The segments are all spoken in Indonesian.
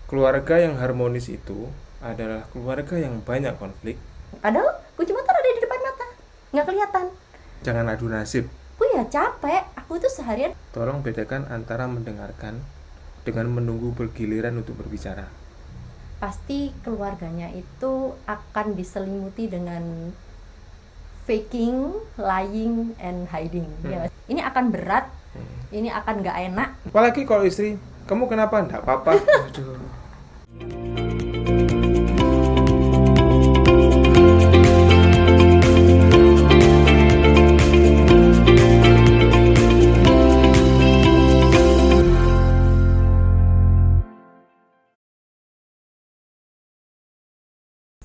keluarga yang harmonis itu adalah keluarga yang banyak konflik. Padahal kunci motor ada di depan mata, nggak kelihatan. Jangan adu nasib. Aku ya capek, aku tuh seharian. Tolong bedakan antara mendengarkan dengan menunggu bergiliran untuk berbicara. Pasti keluarganya itu akan diselimuti dengan faking, lying, and hiding. Ya, ini akan berat, ini akan nggak enak. Apalagi kalau istri, kamu kenapa? Nggak apa-apa. Aduh.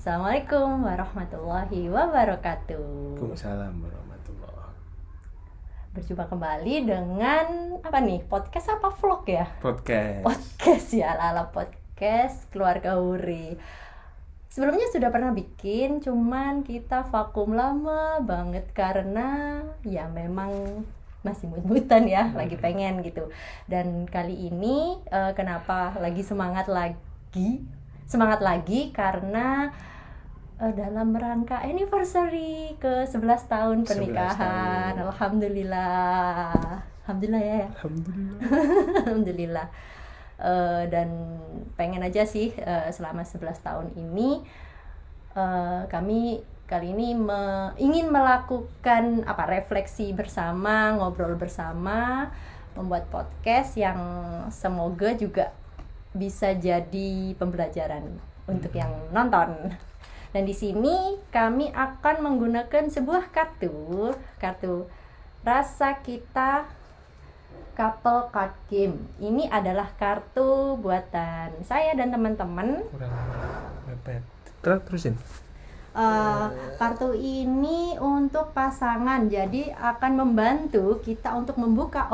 Assalamualaikum warahmatullahi wabarakatuh. Waalaikumsalam warahmatullahi. Berjumpa kembali dengan apa nih? Podcast apa vlog ya? Podcast. Podcast ya, ala podcast Keluarga Wuri. Sebelumnya sudah pernah bikin, cuman kita vakum lama banget karena ya memang masih mut-mutan ya, lagi pengen gitu. Dan kali ini kenapa lagi semangat lagi karena dalam rangka anniversary ke 11 tahun 11 pernikahan. tahun. Alhamdulillah ya. Alhamdulillah. Dan pengen aja sih selama 11 tahun ini kami kali ini ingin melakukan refleksi bersama, ngobrol bersama, membuat podcast yang semoga juga bisa jadi pembelajaran untuk yang nonton. Dan di sini kami akan menggunakan sebuah kartu Rasa Kita Couple Card Game. Ini adalah kartu buatan saya dan teman-teman. Kurang mepet. Terusin. Kartu ini untuk pasangan, jadi akan membantu kita untuk membuka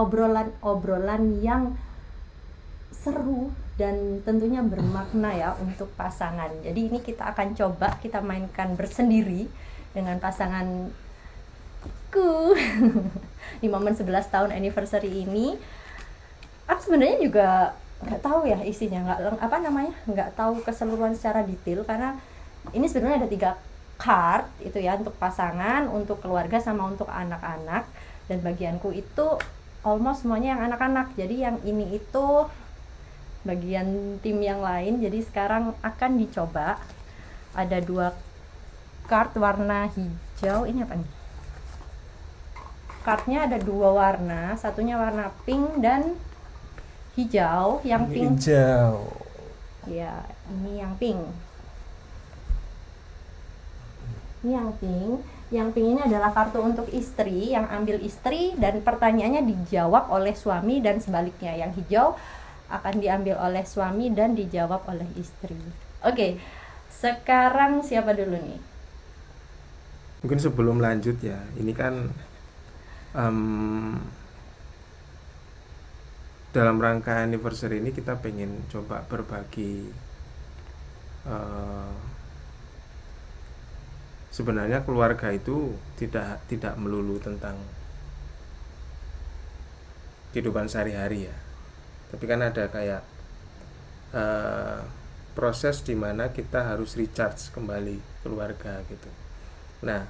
obrolan yang seru dan tentunya bermakna ya untuk pasangan. Jadi ini kita akan coba kita mainkan bersendiri dengan pasanganku di momen 11 tahun anniversary ini. Aku sebenarnya juga nggak tahu ya isinya, nggak tahu keseluruhan secara detail karena ini sebenarnya ada 3 card itu ya, untuk pasangan, untuk keluarga, sama untuk anak-anak. Dan bagianku itu almost semuanya yang anak-anak. Jadi yang ini itu bagian tim yang lain. Jadi sekarang akan dicoba. Ada 2 card warna hijau. Ini apa nih? Cardnya ada 2 warna. Satunya warna pink dan hijau. Yang pink. Hijau. Ya, ini yang pink. Ini yang pink. Yang pink ini adalah kartu untuk istri. Yang ambil istri dan pertanyaannya dijawab oleh suami dan sebaliknya. Yang hijau akan diambil oleh suami dan dijawab oleh istri. Oke, sekarang siapa dulu nih? Mungkin sebelum lanjut ya, ini kan dalam rangka anniversary ini kita pengen coba berbagi. Sebenarnya keluarga itu tidak melulu tentang kehidupan sehari-hari ya. Tapi kan ada kayak proses dimana kita harus recharge kembali keluarga gitu. Nah,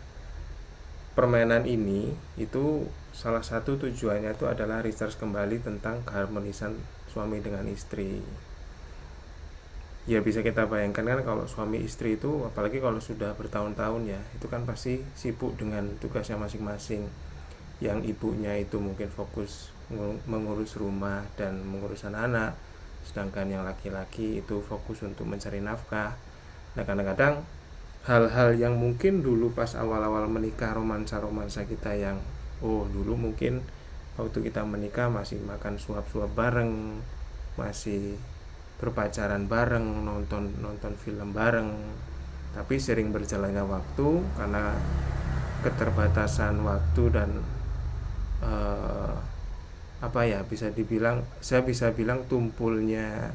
permainan ini itu salah satu tujuannya itu adalah recharge kembali tentang keharmonisan suami dengan istri. Ya bisa kita bayangkan kan kalau suami istri itu, apalagi kalau sudah bertahun-tahun ya, itu kan pasti sibuk dengan tugasnya masing-masing. Yang ibunya itu mungkin fokus mengurus rumah dan mengurus anak-anak, sedangkan yang laki-laki itu fokus untuk mencari nafkah. Nah, kadang-kadang hal-hal yang mungkin dulu pas awal-awal menikah, romansa kita yang dulu mungkin waktu kita menikah masih makan suap-suap bareng, masih berpacaran bareng, nonton film bareng. Tapi sering berjalannya waktu, karena keterbatasan waktu dan saya bisa bilang tumpulnya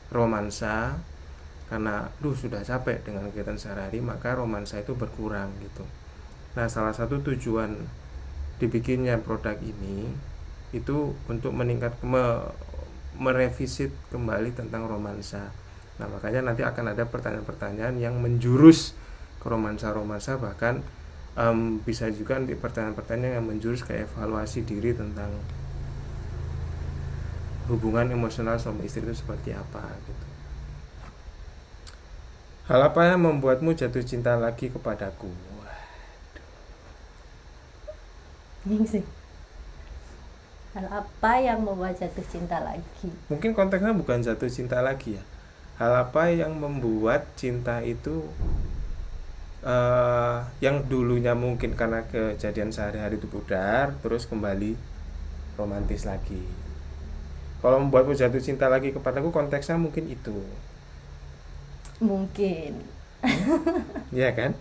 romansa, karena sudah capek dengan kegiatan sehari-hari, maka romansa itu berkurang gitu. Nah, salah satu tujuan dibikinnya produk ini itu untuk merevisit kembali tentang romansa. Nah, makanya nanti akan ada pertanyaan-pertanyaan yang menjurus ke romansa-romansa, bahkan bisa juga nanti pertanyaan-pertanyaan yang menjurus ke evaluasi diri tentang hubungan emosional suami istri itu seperti apa gitu. Hal apa yang membuatmu jatuh cinta lagi kepadaku? Ini sih. Hal apa yang membuat jatuh cinta lagi? Mungkin konteksnya bukan jatuh cinta lagi ya. Hal apa yang membuat cinta itu yang dulunya mungkin karena kejadian sehari-hari itu pudar, terus kembali romantis lagi. Kalau membuatmu jatuh cinta lagi kepadaku, konteksnya mungkin itu. Mungkin. Iya kan?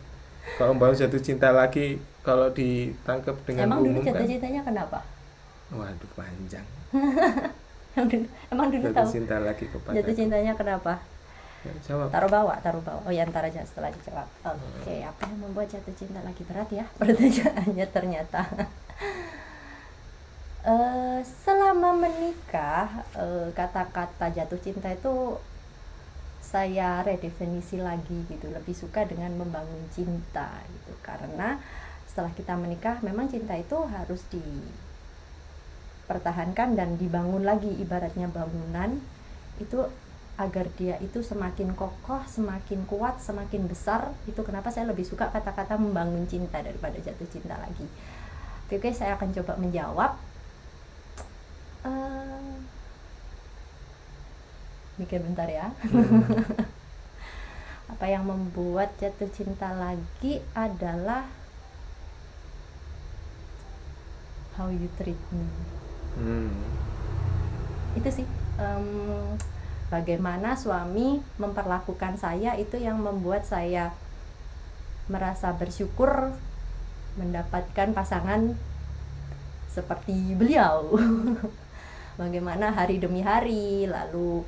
Kalau membuatmu jatuh cinta lagi, kalau ditangkap dengan Emang umum dulu jatuh kan, cintanya kenapa? waduh panjang. Emang dulu Jatuh tahu cinta lagi kepadaku. jatuh cintanya kenapa? Ya, jawab. Taruh bawah. Oh ya, ntar aja setelah dijawab. Oke, apa yang membuat jatuh cinta lagi? Berat ya pertanyaannya ternyata. Selama menikah, kata-kata jatuh cinta itu saya redefinisi lagi gitu, lebih suka dengan membangun cinta gitu, karena setelah kita menikah memang cinta itu harus dipertahankan dan dibangun lagi, ibaratnya bangunan itu agar dia itu semakin kokoh, semakin kuat, semakin besar. Itu kenapa saya lebih suka kata-kata membangun cinta daripada jatuh cinta lagi. Oke, saya akan coba menjawab. Mikir bentar ya. Apa yang membuat jatuh cinta lagi adalah how you treat me. Itu sih, bagaimana suami memperlakukan saya, itu yang membuat saya merasa bersyukur mendapatkan pasangan seperti beliau. Bagaimana hari demi hari, lalu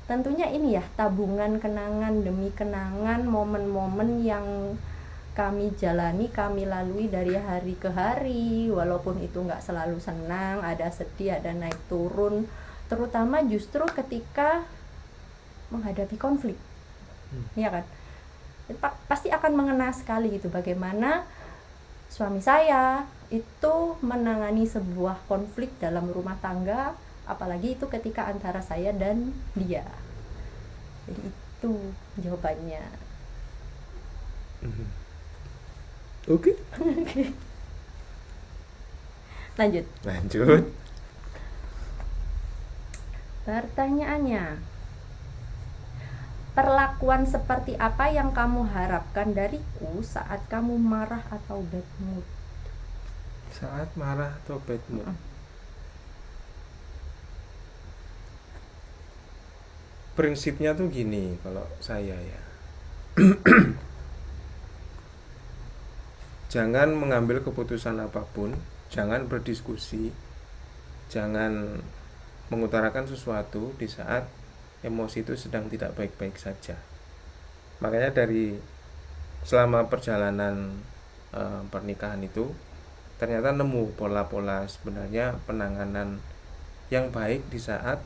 tentunya ini ya, tabungan kenangan demi kenangan, momen-momen yang kami jalani, kami lalui dari hari ke hari, walaupun itu nggak selalu senang, ada sedih, ada naik turun, terutama justru ketika menghadapi konflik, ya kan, pasti akan mengena sekali gitu, bagaimana suami saya itu menangani sebuah konflik dalam rumah tangga, apalagi itu ketika antara saya dan dia. Jadi itu jawabannya. Oke. Lanjut. Pertanyaannya, perlakuan seperti apa yang kamu harapkan dariku saat kamu marah atau bad mood? Saat marah atau bad mood? Prinsipnya tuh gini kalau saya ya. Jangan mengambil keputusan apapun, jangan berdiskusi, jangan mengutarakan sesuatu di saat emosi itu sedang tidak baik-baik saja. Makanya dari selama perjalanan pernikahan itu ternyata nemu pola-pola sebenarnya penanganan yang baik di saat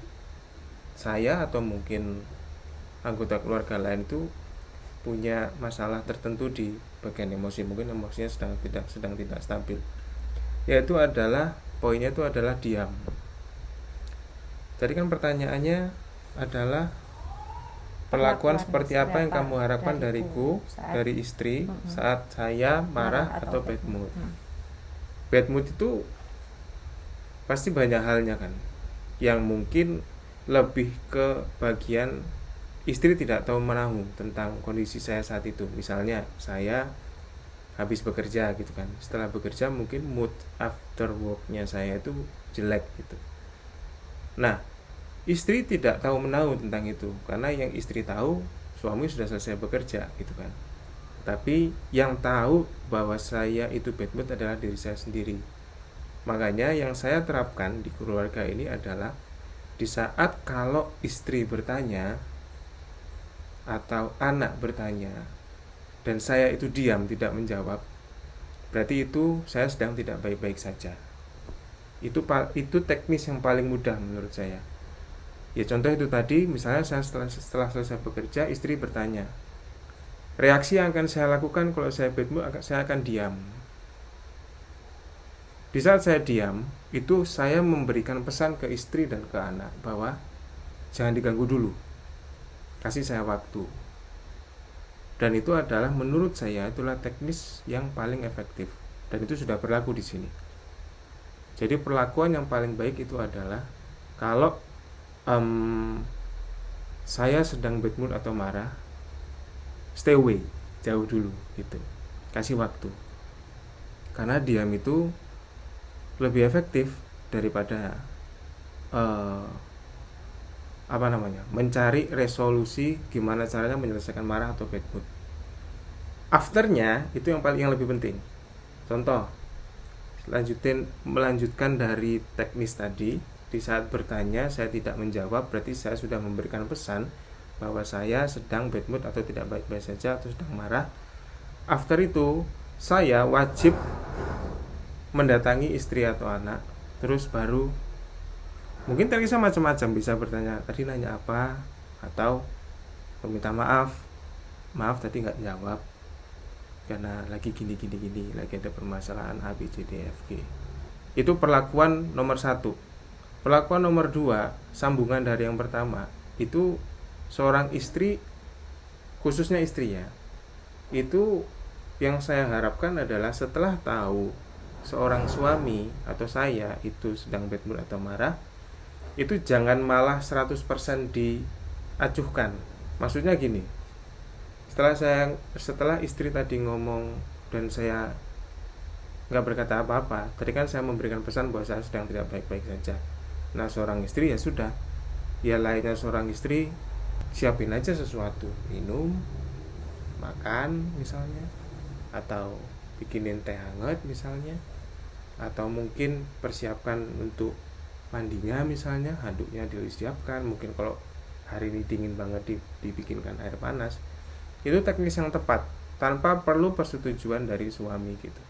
saya atau mungkin anggota keluarga lain itu punya masalah tertentu di bagian emosi, mungkin emosinya sedang tidak stabil. Yaitu adalah poinnya itu adalah diam. Jadi kan pertanyaannya adalah perlakuan seperti apa yang kamu harapkan dariku, dari istri saat saya marah atau bad mood. Bad mood itu pasti banyak halnya kan, yang mungkin lebih ke bagian istri tidak tahu menahu tentang kondisi saya saat itu. Misalnya saya habis bekerja gitu kan, setelah bekerja mungkin mood after worknya saya itu jelek gitu. Nah, istri tidak tahu menahu tentang itu, karena yang istri tahu suami sudah selesai bekerja gitu kan. Tapi yang tahu bahwa saya itu bad mood adalah diri saya sendiri. Makanya yang saya terapkan di keluarga ini adalah di saat kalau istri bertanya atau anak bertanya dan saya itu diam tidak menjawab, berarti itu saya sedang tidak baik-baik saja. Itu teknis yang paling mudah menurut saya. Ya contoh itu tadi, misalnya saya setelah selesai bekerja, istri bertanya, reaksi yang akan saya lakukan kalau saya bad mood, saya akan diam. Di saat saya diam, itu saya memberikan pesan ke istri dan ke anak bahwa jangan diganggu dulu, kasih saya waktu. Dan itu adalah, menurut saya, itulah teknis yang paling efektif, dan itu sudah berlaku di sini. Jadi perlakuan yang paling baik itu adalah kalau saya sedang bad mood atau marah, stay away, jauh dulu gitu, kasih waktu. Karena diam itu lebih efektif daripada mencari resolusi gimana caranya menyelesaikan marah atau bad mood. Afternya itu yang lebih penting. Contoh, melanjutkan dari teknis tadi. Di saat bertanya saya tidak menjawab, berarti saya sudah memberikan pesan bahwa saya sedang bad mood atau tidak baik-baik saja atau sedang marah. After itu saya wajib mendatangi istri atau anak, terus baru mungkin terkisah macam-macam, bisa bertanya tadi nanya apa, atau meminta maaf tadi nggak jawab karena lagi gini, lagi ada permasalahan A, B, C, D, F, G. Itu perlakuan nomor 1. Perlakuan nomor 2, sambungan dari yang pertama, itu seorang istri, khususnya istri ya, itu yang saya harapkan adalah setelah tahu seorang suami atau saya itu sedang bad mood atau marah, itu jangan malah 100% diacuhkan. Maksudnya gini, setelah istri tadi ngomong dan saya nggak berkata apa-apa, tadi kan saya memberikan pesan bahwa saya sedang tidak baik-baik saja. Nah seorang istri ya sudah, ya lainnya seorang istri, siapin aja sesuatu, minum, makan misalnya, atau bikinin teh hangat misalnya, atau mungkin persiapkan untuk mandinya misalnya, handuknya disiapkan. Mungkin kalau hari ini dingin banget dibikinkan air panas. Itu teknis yang tepat tanpa perlu persetujuan dari suami gitu.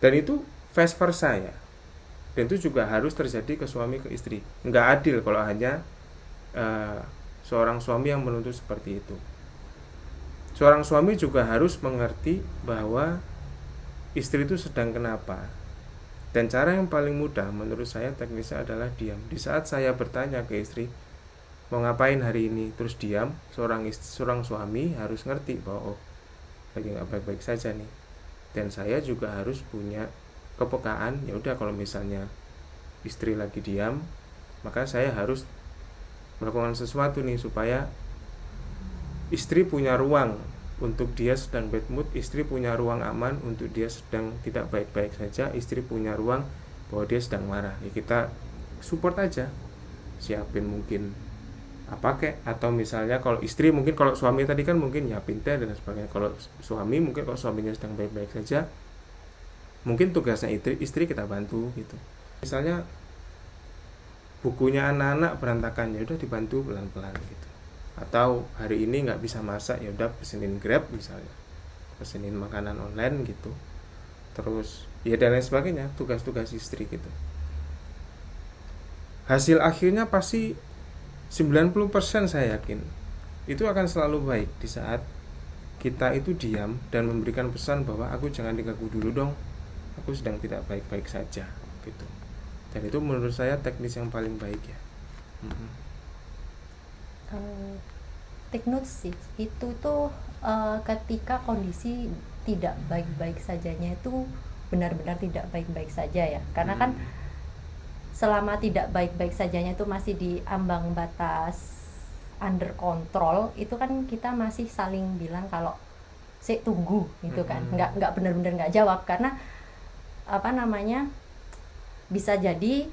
Dan itu vice versa ya. Dan itu juga harus terjadi ke suami ke istri. Nggak adil kalau hanya seorang suami yang menuntut seperti itu. Seorang suami juga harus mengerti bahwa istri itu sedang kenapa. Dan cara yang paling mudah menurut saya teknisnya adalah diam. Di saat saya bertanya ke istri, mau ngapain hari ini, terus diam, seorang suami harus ngerti bahwa lagi nggak baik-baik saja nih. Dan saya juga harus punya kepekaan, ya udah kalau misalnya istri lagi diam, maka saya harus melakukan sesuatu nih supaya istri punya ruang untuk dia sedang bad mood, istri punya ruang aman untuk dia sedang tidak baik-baik saja, istri punya ruang bahwa dia sedang marah. Ya kita support aja, siapin mungkin apa kek, atau misalnya kalau istri, mungkin kalau suami tadi kan mungkin nyiapin teh dan sebagainya. Kalau suami mungkin kalau suaminya sedang baik-baik saja, mungkin tugasnya istri kita bantu gitu. Misalnya bukunya anak-anak berantakan, ya udah dibantu pelan-pelan gitu. Atau hari ini nggak bisa masak, ya udah pesenin Grab misalnya, pesenin makanan online gitu. Terus ya dan lain sebagainya, tugas-tugas istri gitu. Hasil akhirnya pasti 90% saya yakin itu akan selalu baik di saat kita itu diam dan memberikan pesan bahwa aku jangan diganggu dulu dong, aku sedang tidak baik-baik saja gitu. Dan itu menurut saya teknis yang paling baik ya. Take notes sih, itu tuh ketika kondisi tidak baik-baik sajanya itu benar-benar tidak baik-baik saja ya, karena kan selama tidak baik-baik sajanya itu masih di ambang batas under control, itu kan kita masih saling bilang kalau tunggu gitu kan, nggak benar-benar nggak jawab, karena bisa jadi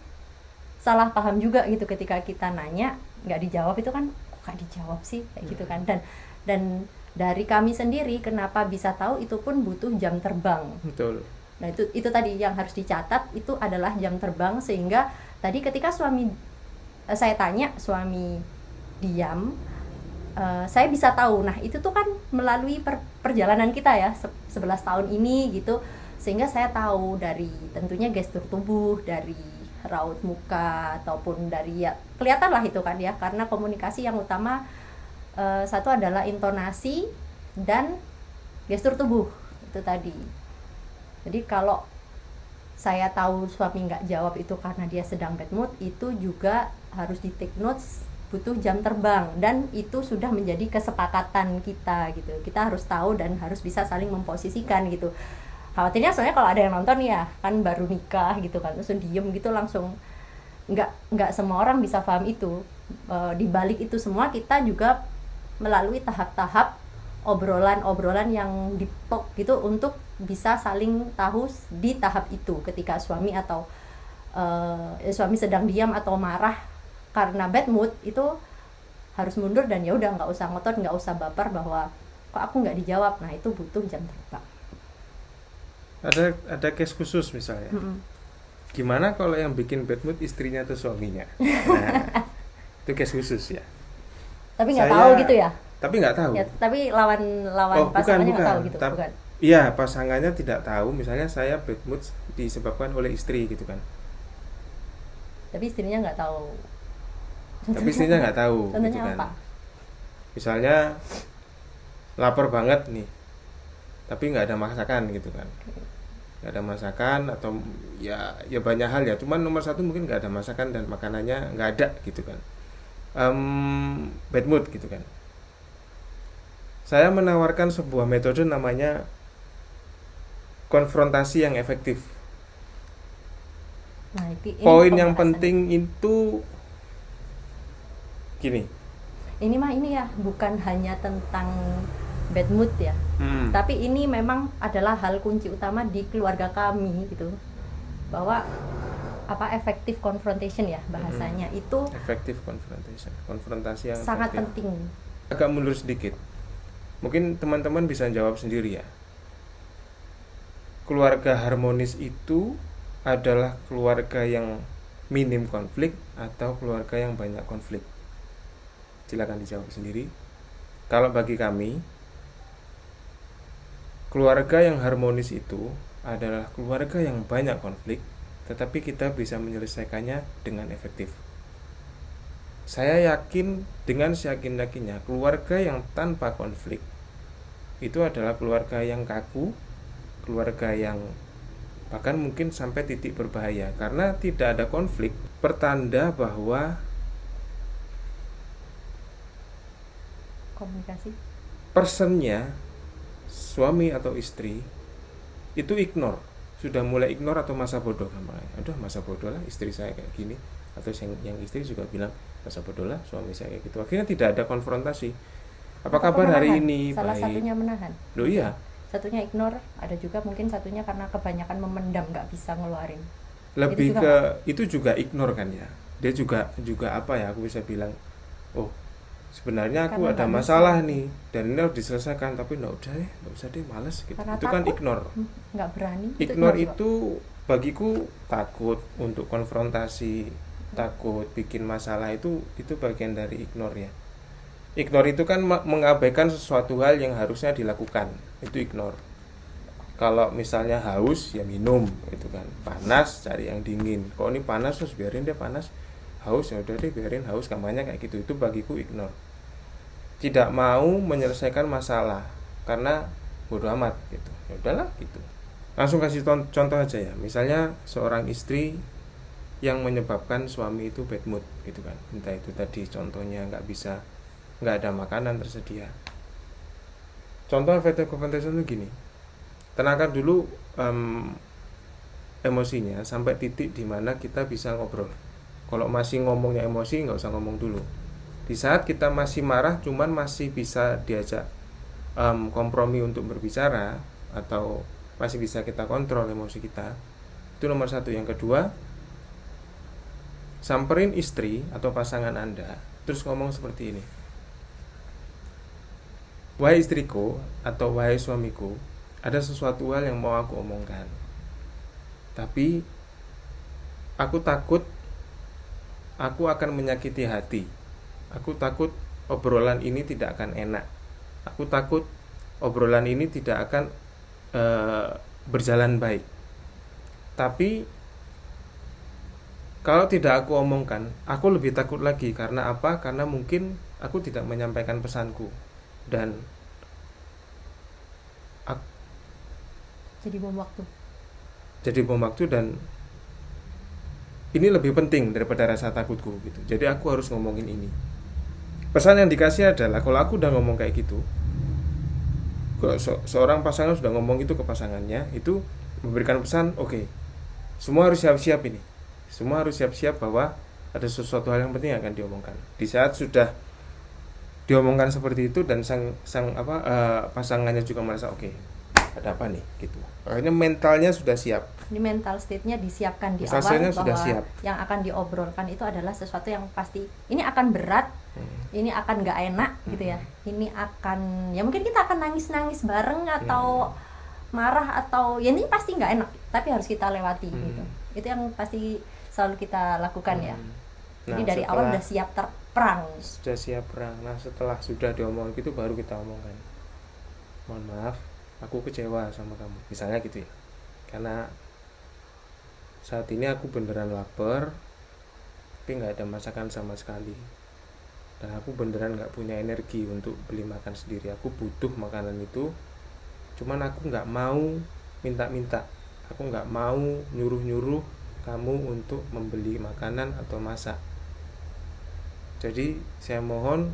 salah paham juga gitu ketika kita nanya nggak dijawab, itu kan kok nggak dijawab sih kayak gitu kan. Dan dari kami sendiri kenapa bisa tahu, itu pun butuh jam terbang. Betul. Nah itu tadi yang harus dicatat, itu adalah jam terbang, sehingga tadi ketika saya tanya, suami diam, saya bisa tahu. Nah itu tuh kan melalui perjalanan kita ya 11 tahun ini gitu, sehingga saya tahu dari tentunya gestur tubuh, dari raut muka ataupun dari ya kelihatan lah itu kan ya, karena komunikasi yang utama satu adalah intonasi dan gestur tubuh itu tadi. Jadi kalau saya tahu suami nggak jawab itu karena dia sedang bad mood, itu juga harus di take notes, butuh jam terbang, dan itu sudah menjadi kesepakatan kita gitu. Kita harus tahu dan harus bisa saling memposisikan gitu. Khawatirnya soalnya kalau ada yang nonton ya kan baru nikah gitu kan, langsung diem gitu, langsung nggak semua orang bisa paham itu. Di balik itu semua kita juga melalui tahap-tahap obrolan-obrolan yang deep talk gitu untuk bisa saling tahu di tahap itu. Ketika suami atau suami sedang diam atau marah karena bad mood, itu harus mundur dan ya udah nggak usah ngotot, nggak usah baper bahwa kok aku nggak dijawab. Nah itu butuh jam terbang. Ada case khusus misalnya. Gimana kalau yang bikin bad mood istrinya atau suaminya? Nah, itu case khusus ya. Tapi nggak tahu gitu ya? Tapi nggak tahu. Ya, tapi lawan pasangannya nggak tahu gitu, bukan? Iya, pasangannya tidak tahu. Misalnya saya bad mood disebabkan oleh istri gitu kan. Tapi istrinya nggak tahu. Tapi istrinya nggak tahu. Contohnya gitu kan. apa? Misalnya lapar banget nih, tapi nggak ada masakan gitu kan. Nggak ada masakan atau ya banyak hal ya. Cuman nomor satu mungkin nggak ada masakan dan makanannya nggak ada gitu kan. Bad mood gitu kan. Saya menawarkan sebuah metode namanya konfrontasi yang efektif. Nah, poin yang penting itu gini. Ini ya bukan hanya tentang bad mood ya. Tapi ini memang adalah hal kunci utama di keluarga kami gitu. Bahwa effective confrontation ya bahasanya, itu effective confrontation, konfrontasi yang sangat efektif. penting. Agak mundur sedikit, mungkin teman-teman bisa jawab sendiri ya. Keluarga harmonis itu adalah keluarga yang minim konflik atau keluarga yang banyak konflik? Silakan dijawab sendiri. Kalau bagi kami, keluarga yang harmonis itu adalah keluarga yang banyak konflik, tetapi kita bisa menyelesaikannya dengan efektif. Saya yakin dengan seyakin-yakinnya keluarga yang tanpa konflik itu adalah keluarga yang kaku, keluarga yang bahkan mungkin sampai titik berbahaya. Karena tidak ada konflik, pertanda bahwa komunikasi personnya, suami atau istri, itu ignore, sudah mulai ignore atau masa bodoh namanya. Aduh, masa bodoh lah istri saya kayak gini, atau yang istri juga bilang masa bodoh lah suami saya kayak gitu. Akhirnya tidak ada konfrontasi. Apa kabar hari ini? Salah baik. satunya menahan. Loh iya. Satunya ignore, ada juga mungkin satunya karena kebanyakan memendam, nggak bisa ngeluarin. Lebih itu juga ignore kan ya. Dia juga apa ya, aku bisa bilang, oh sebenarnya aku karena ada masalah nih dan ini harus diselesaikan, tapi nggak usah deh, males gitu. Karena itu kan takut, ignore. Nggak berani. Ignore itu bagiku takut untuk konfrontasi, takut bikin masalah, itu bagian dari ignore ya. Ignore itu kan mengabaikan sesuatu hal yang harusnya dilakukan. Itu ignore. Kalau misalnya haus ya minum gitu kan. Panas cari yang dingin. Kalau ini panas terus biarin dia panas. Haus ya udah deh biarin haus, kampanye kayak gitu. Itu bagiku ignore. Tidak mau menyelesaikan masalah karena bodoh amat gitu. Ya udahlah gitu. Langsung kasih contoh aja ya. Misalnya seorang istri yang menyebabkan suami itu bad mood gitu kan. Entah itu tadi contohnya nggak ada makanan tersedia. Contoh effective confrontation itu gini. Tenangkan dulu emosinya sampai titik dimana kita bisa ngobrol. Kalau masih ngomongnya emosi, nggak usah ngomong dulu. Di saat kita masih marah, cuman masih bisa diajak kompromi untuk berbicara, atau masih bisa kita kontrol emosi kita. Itu nomor satu. Yang kedua, samperin istri atau pasangan Anda, terus ngomong seperti ini. Wahai istriku atau wahai suamiku, ada sesuatu hal yang mau aku omongkan, tapi aku takut aku akan menyakiti hati. Aku takut obrolan ini tidak akan enak. Aku takut obrolan ini tidak akan berjalan baik. Tapi Kalau tidak aku omongkan, aku lebih takut lagi. Karena apa? Karena mungkin aku tidak menyampaikan pesanku dan Jadi bom waktu. jadi bom waktu, dan ini lebih penting daripada rasa takutku gitu. Jadi aku harus ngomongin ini. Pesan yang dikasih adalah kalau aku udah ngomong kayak gitu, kalau seorang pasangan sudah ngomong itu ke pasangannya, itu memberikan pesan, oke, semua harus siap-siap ini. Semua harus siap-siap bahwa ada sesuatu hal yang penting yang akan diomongkan. Di saat sudah diomongkan seperti itu dan pasangannya juga merasa oke, ada apa nih gitu. Akhirnya mentalnya sudah siap. Ini mental state-nya disiapkan di Mental awal state-nya bahwa sudah siap. yang akan diobrolkan itu adalah sesuatu yang pasti ini akan berat, ini akan nggak enak gitu ya. Ini akan ya mungkin kita akan nangis-nangis bareng atau marah atau ya ini pasti nggak enak, tapi harus kita lewati gitu. Itu yang pasti selalu kita lakukan ya. Jadi dari awal udah siap perang. Sudah siap perang. Nah, setelah sudah diomong gitu baru kita omongkan. Mohon maaf, aku kecewa sama kamu. Misalnya gitu ya. Karena saat ini aku beneran lapar, tapi nggak ada masakan sama sekali. Dan aku beneran nggak punya energi untuk beli makan sendiri. Aku butuh makanan itu. Cuman aku nggak mau minta-minta. Aku nggak mau nyuruh-nyuruh kamu untuk membeli makanan atau masak. Jadi saya mohon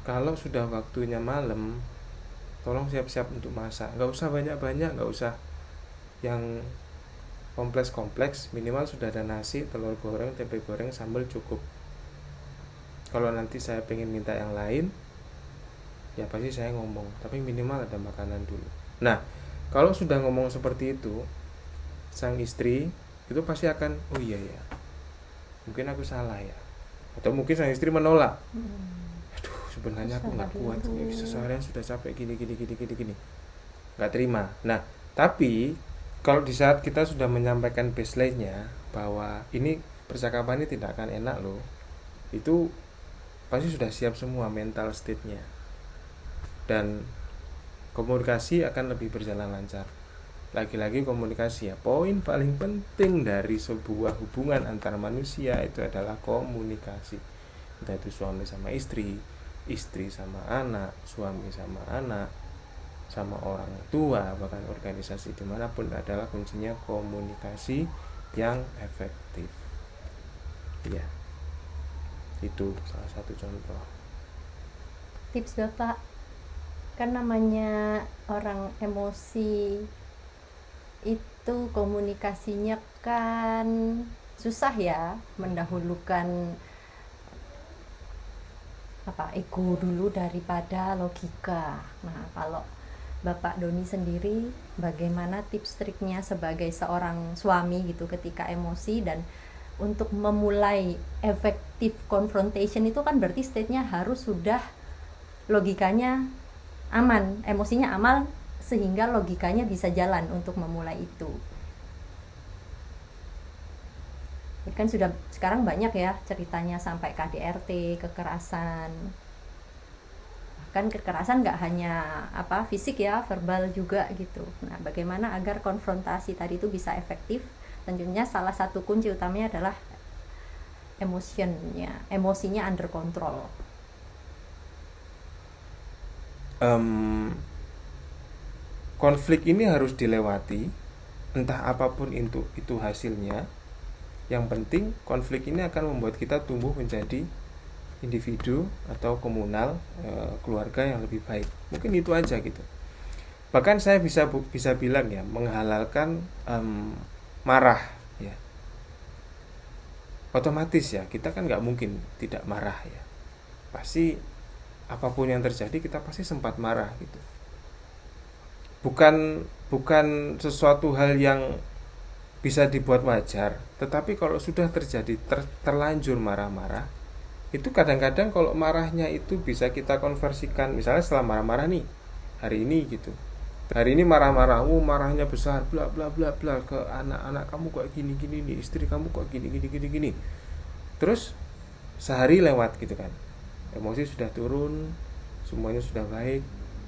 kalau sudah waktunya malam, tolong siap-siap untuk masak. Nggak usah banyak-banyak, nggak usah yang kompleks-kompleks. Minimal sudah ada nasi, telur goreng, tempe goreng, sambal cukup. Kalau nanti saya pengen minta yang lain, ya pasti saya ngomong. Tapi minimal ada makanan dulu. Nah, kalau sudah ngomong seperti itu, sang istri itu pasti akan, oh iya ya, mungkin aku salah ya. Atau mungkin sang istri menolak. Aduh, sebenarnya aku nggak kuat. Seharian sudah capek gini. Nggak terima. Nah, tapi kalau di saat kita sudah menyampaikan baseline-nya bahwa ini percakapan ini tidak akan enak loh, itu pasti sudah siap semua mental state-nya, dan komunikasi akan lebih berjalan lancar. Lagi-lagi komunikasi ya, poin paling penting dari sebuah hubungan antar manusia itu adalah komunikasi. Entah itu suami sama istri, istri sama anak, suami sama anak, sama orang tua, bahkan organisasi dimanapun, adalah kuncinya komunikasi yang efektif. Ya, itu salah satu contoh. Tips Bapak, kan namanya orang emosi itu komunikasinya kan susah ya, mendahulukan ego dulu daripada logika. Nah, kalau Bapak Doni sendiri, bagaimana tips triknya sebagai seorang suami gitu ketika emosi, dan untuk memulai efektif confrontation itu kan berarti state-nya harus sudah logikanya aman, emosinya aman, sehingga logikanya bisa jalan untuk memulai itu. Kan sudah sekarang banyak ya ceritanya sampai KDRT, kekerasan. Kan kekerasan nggak hanya fisik ya, verbal juga gitu. Nah, bagaimana agar konfrontasi tadi itu bisa efektif? Tentunya salah satu kunci utamanya adalah emosinya under control. Konflik ini harus dilewati, entah apapun itu hasilnya. Yang penting konflik ini akan membuat kita tumbuh menjadi individu atau komunal, keluarga yang lebih baik. Mungkin itu aja gitu. Bahkan saya bisa bilang ya, menghalalkan marah ya. Otomatis ya, kita kan nggak mungkin tidak marah ya. Pasti apapun yang terjadi kita pasti sempat marah gitu. Bukan sesuatu hal yang bisa dibuat wajar, tetapi kalau sudah terjadi terlanjur marah-marah, itu kadang-kadang kalau marahnya itu bisa kita konversikan. Misalnya setelah marah-marah nih hari ini gitu, hari ini marah-marah, marahnya besar, bla bla bla bla, ke anak-anak kamu kok gini nih, istri kamu kok gini. Terus sehari lewat gitu kan, emosi sudah turun, semuanya sudah baik.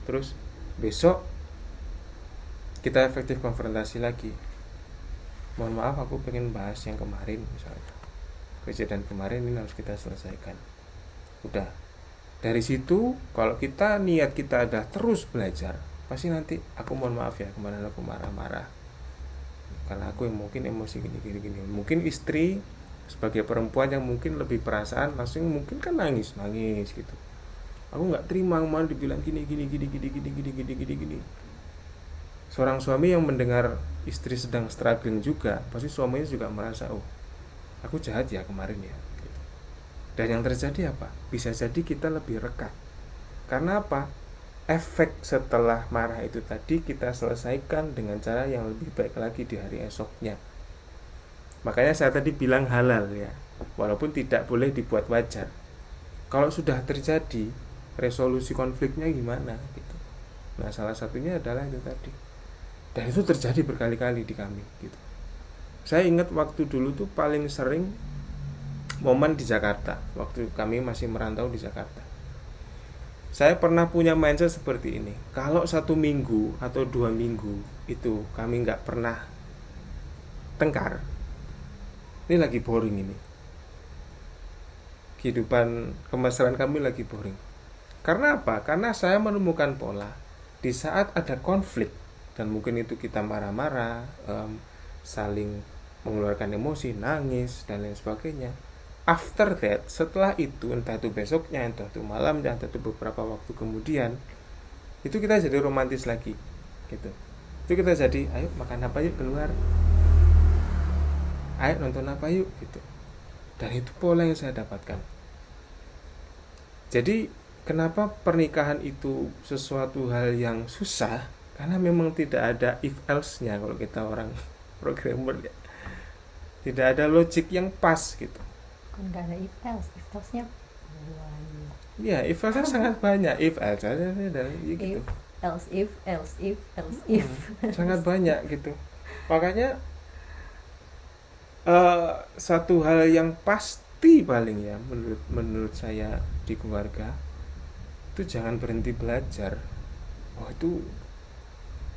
Terus besok kita efektif konfrontasi lagi. Mohon maaf, aku pengen bahas yang kemarin misalnya. kejadian kemarin ini harus kita selesaikan. Udah, dari situ kalau kita niat kita ada terus belajar, pasti nanti aku mohon maaf ya kemarin aku marah-marah karena aku yang mungkin emosi gini. Mungkin istri sebagai perempuan yang mungkin lebih perasaan langsung mungkin kan nangis gitu. Aku nggak terima malah dibilang gini. Seorang suami yang mendengar istri sedang struggling juga, pasti suaminya juga merasa, oh aku jahat ya kemarin ya. Dan yang terjadi apa? Bisa jadi kita lebih reka. Karena apa? Efek setelah marah itu tadi kita selesaikan dengan cara yang lebih baik lagi di hari esoknya. Makanya saya tadi bilang halal ya, walaupun tidak boleh dibuat wajar. Kalau sudah terjadi, resolusi konfliknya gimana gitu. Nah, salah satunya adalah itu tadi. Dan itu terjadi berkali-kali di kami gitu. Saya ingat waktu dulu tuh paling sering momen di Jakarta, waktu kami masih merantau di Jakarta. Saya pernah punya mindset seperti ini. Kalau 1 minggu atau 2 minggu itu kami nggak pernah tengkar, ini lagi boring ini. Kehidupan kemesraan kami lagi boring. Karena apa? Karena saya menemukan pola di saat ada konflik dan mungkin itu kita marah-marah, saling mengeluarkan emosi, nangis dan lain sebagainya. After that, setelah itu entah itu besoknya, entah itu malamnya, entah itu beberapa waktu kemudian, itu kita jadi romantis lagi gitu. Itu kita jadi ayo makan apa yuk keluar, ayo nonton apa yuk gitu. Dan itu pola yang saya dapatkan. Jadi kenapa pernikahan itu sesuatu hal yang susah? Karena memang tidak ada if else-nya kalau kita orang programmer ya. Tidak ada logik yang pas gitu. Kan nggak ada if else-nya banyak. Ya, if else sangat banyak, if else dan gitu. If sangat banyak gitu. Makanya satu hal yang pasti paling ya menurut saya di keluarga itu jangan berhenti belajar. Oh,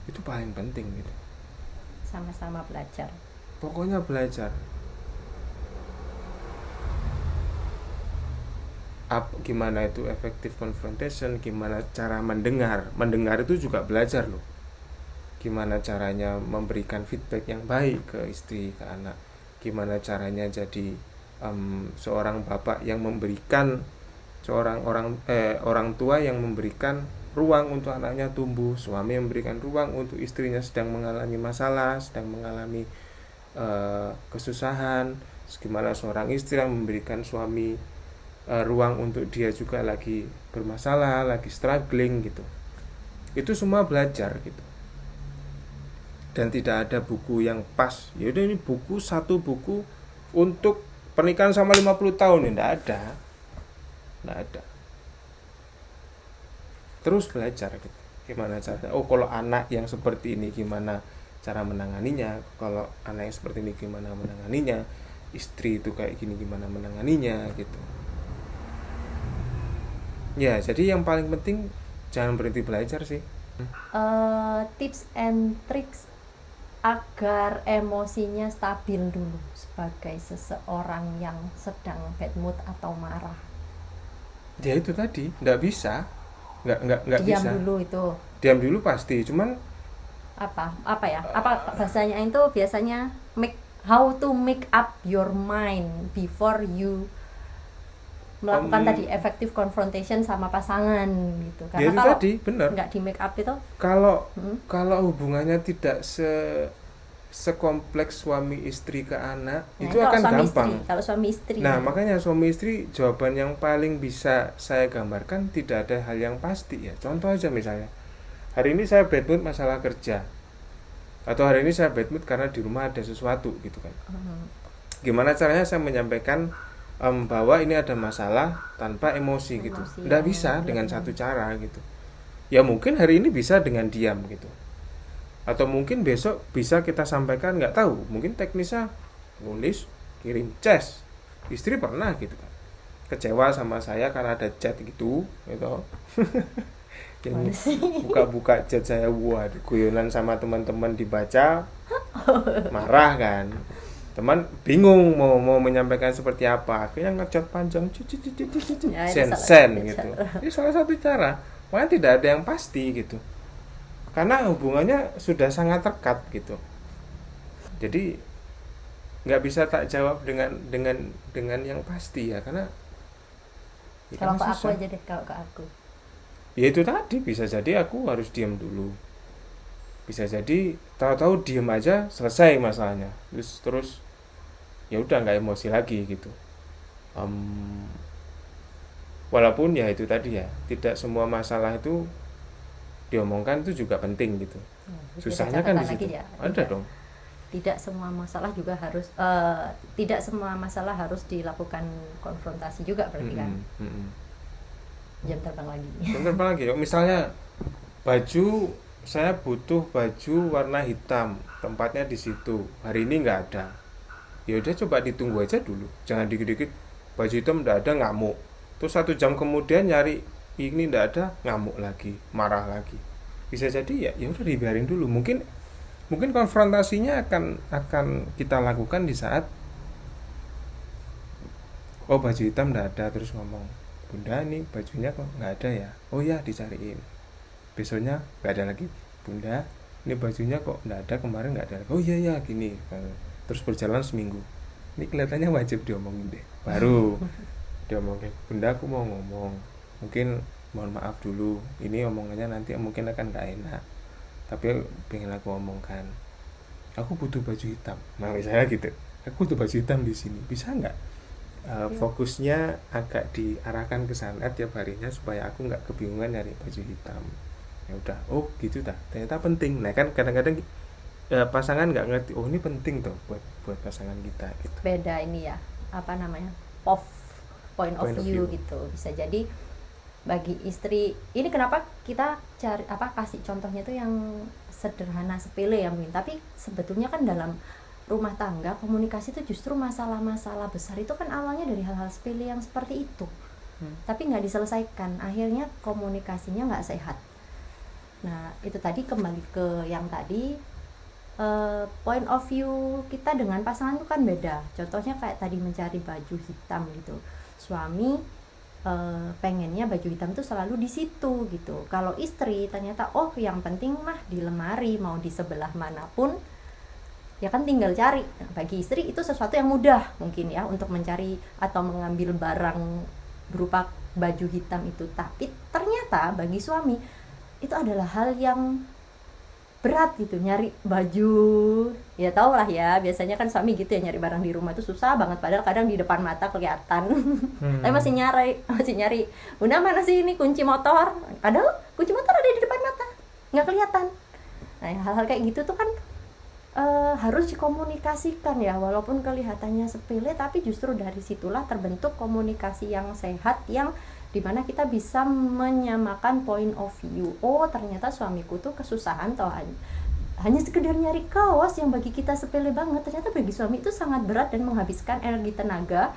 itu paling penting gitu. Sama-sama belajar. Pokoknya belajar. Gimana itu effective confrontation, gimana cara mendengar itu juga belajar loh. Gimana caranya memberikan feedback yang baik ke istri, ke anak, gimana caranya jadi seorang bapak yang memberikan orang tua yang memberikan ruang untuk anaknya tumbuh, suami yang memberikan ruang untuk istrinya sedang mengalami masalah, sedang mengalami kesusahan, gimana seorang istri yang memberikan suami ruang untuk dia juga lagi bermasalah, lagi struggling gitu. Itu semua belajar gitu. Dan tidak ada buku yang pas. Ya udah ini satu buku untuk pernikahan sama 50 tahun, enggak ada. Terus belajar gitu. Gimana caranya? Oh, kalau anak yang seperti ini gimana cara menanganinya? Kalau anak yang seperti ini gimana menanganinya? Istri itu kayak gini gimana menanganinya gitu. Ya, jadi yang paling penting jangan berhenti belajar sih. Tips and tricks agar emosinya stabil dulu sebagai seseorang yang sedang bad mood atau marah. Ya itu tadi, nggak bisa, nggak diam bisa. Dulu itu. Diam dulu pasti, cuman apa bahasanya itu biasanya how to make up your mind before you melakukan tadi effective confrontation sama pasangan gitu. Karena itu kalau tadi benar nggak di make up itu kalau hubungannya tidak sekompleks suami istri ke anak, itu akan gampang. Kalau suami istri. Nah, makanya suami istri jawaban yang paling bisa saya gambarkan tidak ada hal yang pasti ya. Contoh aja misalnya, hari ini saya bad mood masalah kerja, atau hari ini saya bad mood karena di rumah ada sesuatu gitu kan. Gimana caranya saya menyampaikan bahwa ini ada masalah tanpa emosi gitu. Nggak bisa dengan satu cara gitu. Ya mungkin hari ini bisa dengan diam gitu. Atau mungkin besok bisa kita sampaikan, nggak tahu, mungkin teknisnya nulis, kirim chat. Istri pernah gitu kan, kecewa sama saya karena ada chat gitu. Buka-buka chat saya, guyonan sama teman-teman dibaca, marah kan. teman bingung mau menyampaikan seperti apa, akhirnya ngechat panjang Ya, itu salah sen satu gitu. cara. Ini salah satu cara, makanya tidak ada yang pasti gitu, karena hubungannya sudah sangat dekat gitu. Jadi nggak bisa tak jawab dengan yang pasti ya, karena Kalau ke karena aku susah. aja deh, kalau ke aku. Ya itu tadi, bisa jadi aku harus diam dulu, bisa jadi tahu-tahu diam aja selesai masalahnya, terus ya udah nggak emosi lagi gitu. Em, Walaupun ya itu tadi ya, tidak semua masalah itu diomongkan itu juga penting gitu. Jadi Susahnya ada kan di catatan situ. lagi ya. Ada dong. Tidak semua masalah juga harus tidak semua masalah harus dilakukan konfrontasi juga berarti kan. Jam terbang lagi. Bentar apa lagi? Misalnya baju, saya butuh baju warna hitam, tempatnya di situ. Hari ini nggak ada. Ya udah, coba ditunggu aja dulu. Jangan dikit-dikit baju hitam nggak ada, ngamuk. Terus 1 jam kemudian nyari ini nggak ada, ngamuk lagi, marah lagi. Bisa jadi ya udah dibiarin dulu. Mungkin konfrontasinya akan kita lakukan di saat oh baju hitam nggak ada, terus ngomong, bunda ini bajunya kok nggak ada ya, oh ya dicariin. Besoknya nggak ada lagi, bunda ini bajunya kok nggak ada, kemarin nggak ada lagi, oh iya ya gini. Terus berjalan seminggu, ini kelihatannya wajib diomongin deh, baru diomongin, bunda aku mau ngomong, mungkin mohon maaf dulu, ini omongannya nanti mungkin akan nggak enak, tapi pengen aku omongkan, aku butuh baju hitam. Nah misalnya gitu, aku butuh baju hitam di sini, bisa nggak fokusnya agak diarahkan ke sana tiap harinya supaya aku nggak kebingungan nyari baju hitam. Ya udah, oh gitu dah, ternyata penting. Nah kan kadang-kadang pasangan nggak ngerti, oh ini penting tuh buat pasangan kita gitu. Beda ini ya, apa namanya, point of view gitu. Bisa jadi bagi istri ini, kenapa kita cari kasih contohnya tuh yang sederhana sepele ya mungkin, tapi sebetulnya kan dalam rumah tangga komunikasi itu justru masalah-masalah besar itu kan awalnya dari hal-hal sepele yang seperti itu, tapi nggak diselesaikan, akhirnya komunikasinya nggak sehat. Nah itu tadi, kembali ke yang tadi, point of view kita dengan pasangan itu kan beda. Contohnya kayak tadi mencari baju hitam gitu, suami pengennya baju hitam itu selalu di situ gitu. Kalau istri ternyata oh yang penting mah di lemari, mau di sebelah manapun ya kan tinggal cari. Nah, bagi istri itu sesuatu yang mudah mungkin ya untuk mencari atau mengambil barang berupa baju hitam itu, tapi ternyata bagi suami itu adalah hal yang berat gitu, nyari baju. Ya tau lah ya, biasanya kan suami gitu ya, nyari barang di rumah itu susah banget, padahal kadang di depan mata kelihatan. Tapi masih nyari, bunda mana sih ini kunci motor, padahal kunci motor ada di depan mata, nggak kelihatan. Nah hal-hal kayak gitu tuh kan harus dikomunikasikan ya, walaupun kelihatannya sepele, tapi justru dari situlah terbentuk komunikasi yang sehat, yang dimana kita bisa menyamakan point of view. Oh ternyata suamiku tuh kesusahan toh hanya sekedar nyari kaos yang bagi kita sepele banget, ternyata bagi suami itu sangat berat dan menghabiskan energi tenaga,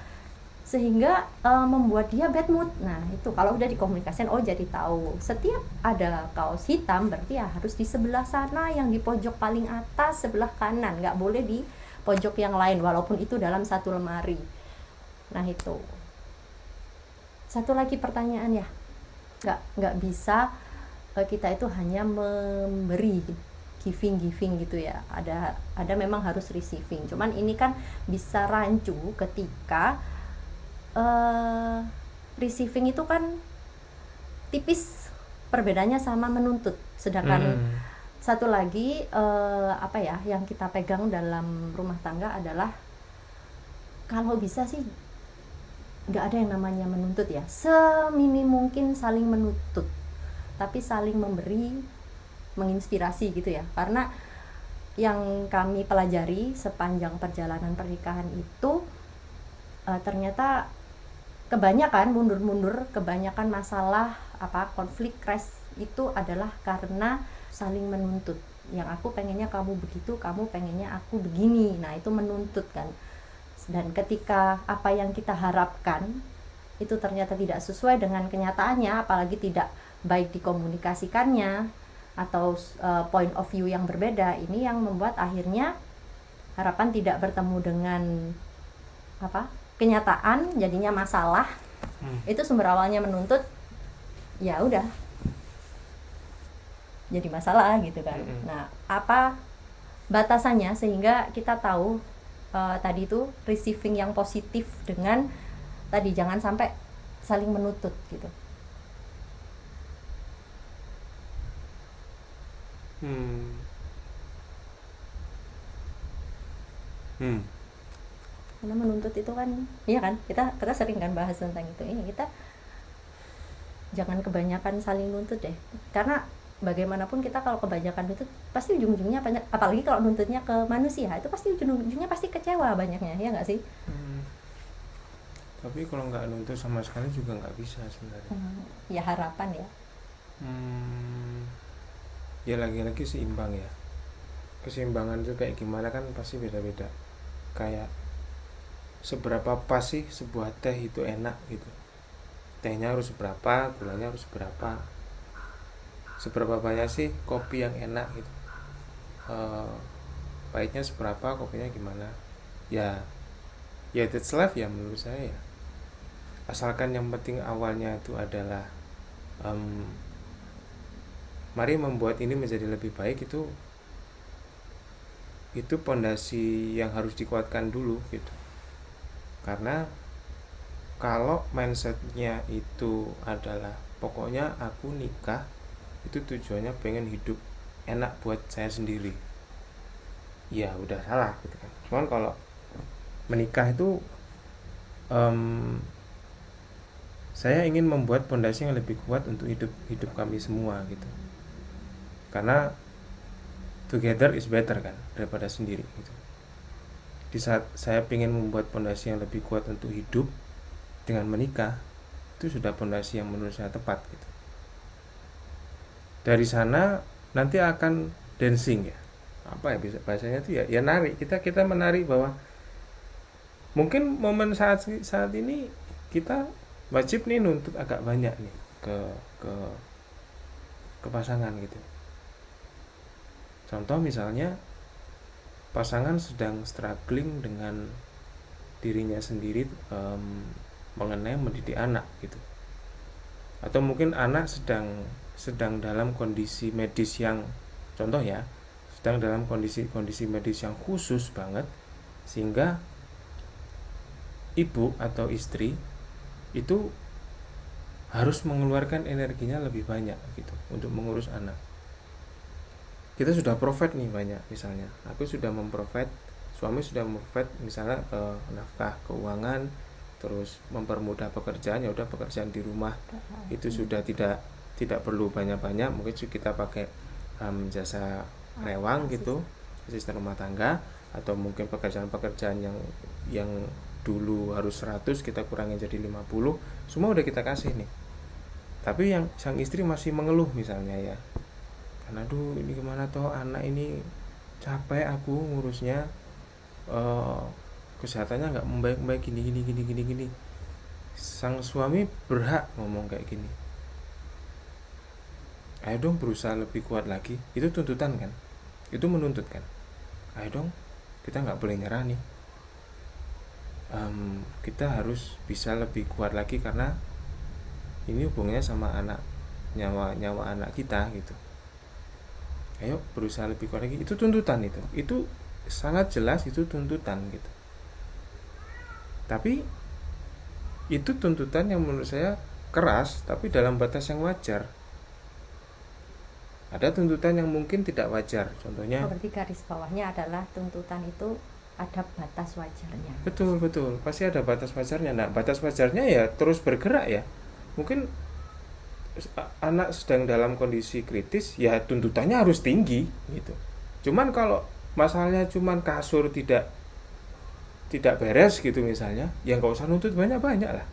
sehingga membuat dia bad mood. Nah itu kalau udah dikomunikasikan, oh jadi tahu setiap ada kaos hitam berarti ya harus di sebelah sana, yang di pojok paling atas sebelah kanan, nggak boleh di pojok yang lain walaupun itu dalam satu lemari. Nah itu satu lagi pertanyaan ya, nggak bisa kita itu hanya memberi, giving gitu ya, ada memang harus receiving. Cuman ini kan bisa rancu ketika receiving itu kan tipis perbedaannya sama menuntut, sedangkan satu lagi yang kita pegang dalam rumah tangga adalah kalau bisa sih nggak ada yang namanya menuntut ya, seminim mungkin saling menuntut, tapi saling memberi, menginspirasi gitu ya. Karena yang kami pelajari sepanjang perjalanan pernikahan itu ternyata kebanyakan mundur-mundur, kebanyakan masalah konflik crash itu adalah karena saling menuntut. Yang aku pengennya kamu begitu, kamu pengennya aku begini. Nah itu menuntut kan. Dan ketika apa yang kita harapkan itu ternyata tidak sesuai dengan kenyataannya, apalagi tidak baik dikomunikasikannya, atau point of view yang berbeda, ini yang membuat akhirnya harapan tidak bertemu dengan kenyataan, jadinya masalah. Itu sumber awalnya menuntut, ya udah jadi masalah gitu kan. Nah, apa batasannya sehingga kita tahu tadi itu receiving yang positif dengan tadi jangan sampai saling menuntut gitu. Karena menuntut itu kan, iya kan, kita sering kan bahas tentang itu. Ini kita jangan kebanyakan saling nuntut deh, karena bagaimanapun kita kalau kebanyakan nuntut pasti ujung-ujungnya banyak, apalagi kalau nuntutnya ke manusia itu pasti ujung-ujungnya pasti kecewa banyaknya, ya nggak sih? Tapi kalau nggak nuntut sama sekali juga nggak bisa sebenarnya. Ya harapan ya. Ya lagi-lagi seimbang ya. Keseimbangan itu kayak gimana kan pasti beda-beda. Kayak seberapa pas sih sebuah teh itu enak gitu. Tehnya harus seberapa, gulanya harus seberapa. Seberapa banyak sih kopi yang enak gitu. Pahitnya seberapa, kopinya gimana. Ya that's life ya menurut saya ya. Asalkan yang penting awalnya itu adalah mari membuat ini menjadi lebih baik, itu pondasi yang harus dikuatkan dulu gitu. Karena kalau mindsetnya itu adalah pokoknya aku nikah itu tujuannya pengen hidup enak buat saya sendiri, ya udah salah gitu kan. Cuman kalau menikah itu saya ingin membuat pondasi yang lebih kuat untuk hidup kami semua gitu. Karena together is better kan daripada sendiri gitu. Di saat saya ingin membuat pondasi yang lebih kuat untuk hidup dengan menikah, itu sudah pondasi yang menurut saya tepat gitu. Dari sana nanti akan dancing ya. Apa ya bahasanya itu ya nari. Kita menari bahwa mungkin momen saat ini kita wajib nih nuntut agak banyak nih ke pasangan gitu. Contoh misalnya pasangan sedang struggling dengan dirinya sendiri mengenai mendidik anak gitu. Atau mungkin anak sedang dalam kondisi medis yang contoh ya, sedang dalam kondisi medis yang khusus banget sehingga ibu atau istri itu harus mengeluarkan energinya lebih banyak gitu untuk mengurus anak. Kita sudah provide nih banyak, misalnya aku sudah memprovide, suami sudah memprovide misalnya nafkah keuangan, terus mempermudah pekerjaan, ya udah pekerjaan di rumah itu sudah tidak perlu banyak-banyak, mungkin kita pakai jasa rewang gitu, asisten rumah tangga, atau mungkin pekerjaan-pekerjaan yang dulu harus 100 kita kurangin jadi 50, semua udah kita kasih nih. Tapi yang sang istri masih mengeluh misalnya ya, karena aduh ini gimana toh anak ini capek aku ngurusnya, kesehatannya nggak membaik gini. Sang suami berhak ngomong kayak gini, ayo dong berusaha lebih kuat lagi. Itu tuntutan kan, itu menuntut kan. Ayo dong, kita nggak boleh nyerah nih, kita harus bisa lebih kuat lagi karena ini hubungannya sama anak, nyawa anak kita gitu. Ayo berusaha lebih kuat lagi. Itu tuntutan, itu sangat jelas, itu tuntutan gitu. Tapi itu tuntutan yang menurut saya keras, tapi dalam batas yang wajar. Ada tuntutan yang mungkin tidak wajar, contohnya berarti garis bawahnya adalah tuntutan itu ada batas wajarnya. Betul, pasti ada batas wajarnya. Nah, batas wajarnya ya terus bergerak ya. Mungkin anak sedang dalam kondisi kritis, ya tuntutannya harus tinggi gitu. Cuman kalau masalahnya cuman kasur tidak beres gitu misalnya, ya nggak usah nuntut banyak-banyak lah.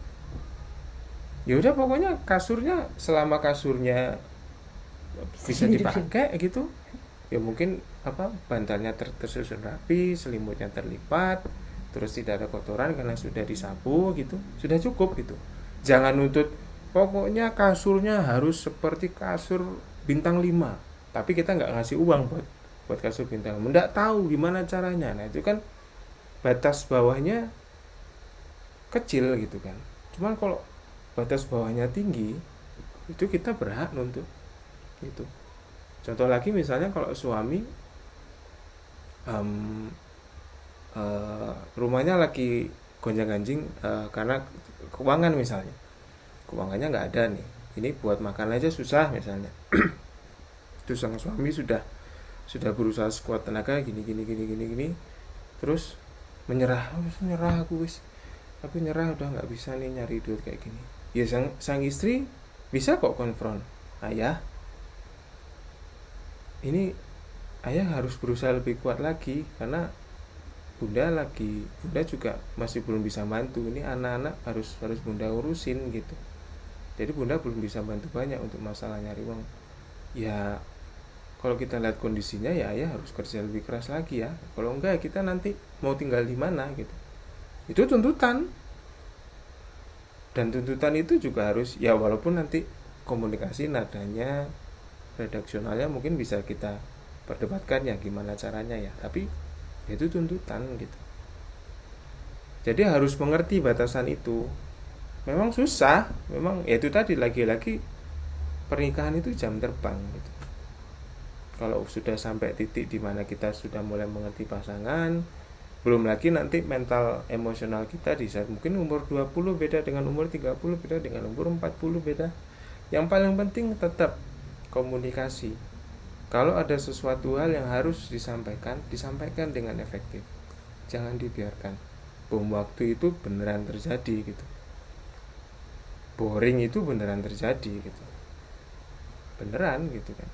Ya udah pokoknya kasurnya, selama kasurnya bisa dipakai gitu, ya mungkin bantalnya tersusun rapi, selimutnya terlipat, terus tidak ada kotoran karena sudah disapu gitu, sudah cukup gitu. Jangan nuntut pokoknya kasurnya harus seperti kasur bintang 5, tapi kita nggak ngasih uang buat kasur bintang tamu, nggak tahu gimana caranya. Nah itu kan batas bawahnya kecil gitu kan. Cuman kalau batas bawahnya tinggi, itu kita berhak nuntut itu. Contoh lagi misalnya kalau suami rumahnya lagi gonjang-ganjing karena keuangan misalnya, keuangannya nggak ada nih, ini buat makan aja susah misalnya. Terus sang suami sudah berusaha sekuat tenaga gini, terus menyerah, aku nyerah udah nggak bisa nih nyari duit kayak gini. Ya sang istri bisa kok konfront, ayah, ini ayah harus berusaha lebih kuat lagi karena bunda juga masih belum bisa bantu, ini anak-anak harus bunda urusin gitu. Jadi bunda belum bisa bantu banyak untuk masalah nyari uang. Ya kalau kita lihat kondisinya ya ayah harus kerja lebih keras lagi ya. Kalau enggak ya kita nanti mau tinggal di mana gitu. Itu tuntutan. Dan tuntutan itu juga harus ya, walaupun nanti komunikasi nadanya redaksionalnya mungkin bisa kita perdebatkan ya gimana caranya ya, tapi itu tuntutan gitu. Jadi harus mengerti batasan itu. Memang susah, memang ya itu tadi, lagi-lagi pernikahan itu jam terbang gitu. Kalau sudah sampai titik di mana kita sudah mulai mengerti pasangan, belum lagi nanti mental emosional kita di saat mungkin umur 20 beda dengan umur 30, beda dengan umur 40 beda. Yang paling penting tetap komunikasi. Kalau ada sesuatu hal yang harus disampaikan dengan efektif. Jangan dibiarkan bom waktu itu beneran terjadi gitu. Boring itu beneran terjadi gitu. Beneran gitu kan.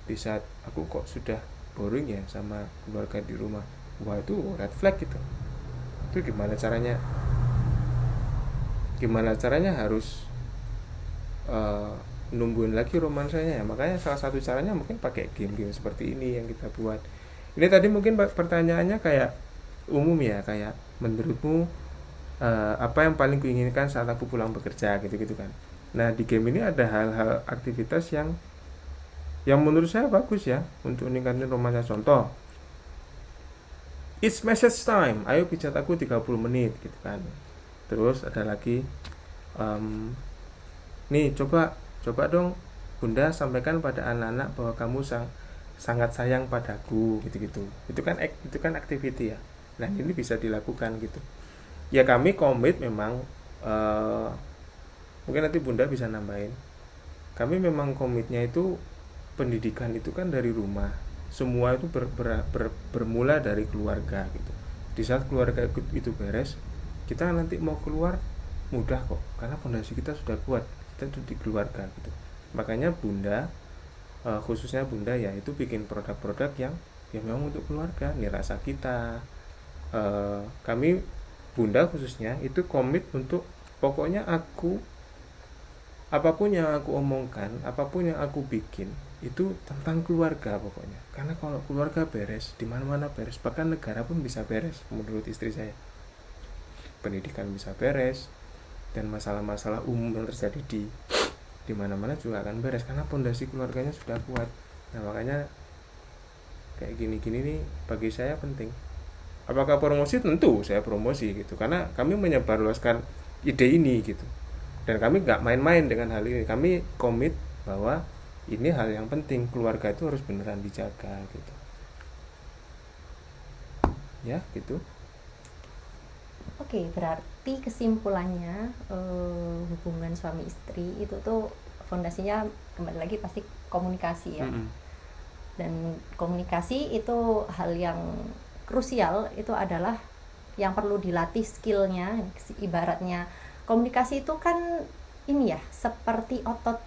Di saat aku kok sudah boring ya sama keluarga di rumah, wah itu red flag gitu. Itu gimana caranya harus numbuhin lagi romansanya ya. Makanya salah satu caranya mungkin pakai game-game seperti ini yang kita buat. Ini tadi mungkin pertanyaannya kayak umum ya, kayak menurutmu apa yang paling kuinginkan saat aku pulang bekerja gitu-gitu kan. Nah di game ini ada hal-hal aktivitas yang menurut saya bagus ya untuk meningkatkan romansa. Contoh, it's message time, ayo pijat aku 30 menit gitu kan. Terus ada lagi nih coba dong bunda sampaikan pada anak-anak bahwa kamu sangat sayang padaku gitu-gitu. Itu kan activity ya. Nah ini bisa dilakukan gitu ya. Kami komit memang mungkin nanti bunda bisa nambahin, kami memang komitnya itu pendidikan itu kan dari rumah. Semua itu bermula dari keluarga gitu. Di saat keluarga itu beres, kita nanti mau keluar mudah kok, karena fondasi kita sudah kuat, kita itu di keluarga gitu. Makanya bunda khususnya bunda ya itu bikin produk-produk yang memang untuk keluarga. Nih rasa kita, kami bunda khususnya itu komit untuk pokoknya apapun yang aku omongkan, apapun yang aku bikin itu tentang keluarga pokoknya. Karena kalau keluarga beres, di mana-mana beres, bahkan negara pun bisa beres menurut istri saya. Pendidikan bisa beres dan masalah-masalah umum yang terjadi di mana-mana juga akan beres karena fondasi keluarganya sudah kuat. Nah, makanya kayak gini-gini nih bagi saya penting. Apakah promosi? Tentu saya promosi gitu, karena kami menyebarluaskan ide ini gitu. Dan kami nggak main-main dengan hal ini. Kami komit bahwa ini hal yang penting, keluarga itu harus beneran dijaga gitu. Ya gitu. Oke, berarti kesimpulannya hubungan suami istri itu tuh fondasinya kembali lagi pasti komunikasi ya. Dan komunikasi itu hal yang krusial, itu adalah yang perlu dilatih skillnya. Ibaratnya komunikasi itu kan ini ya seperti otot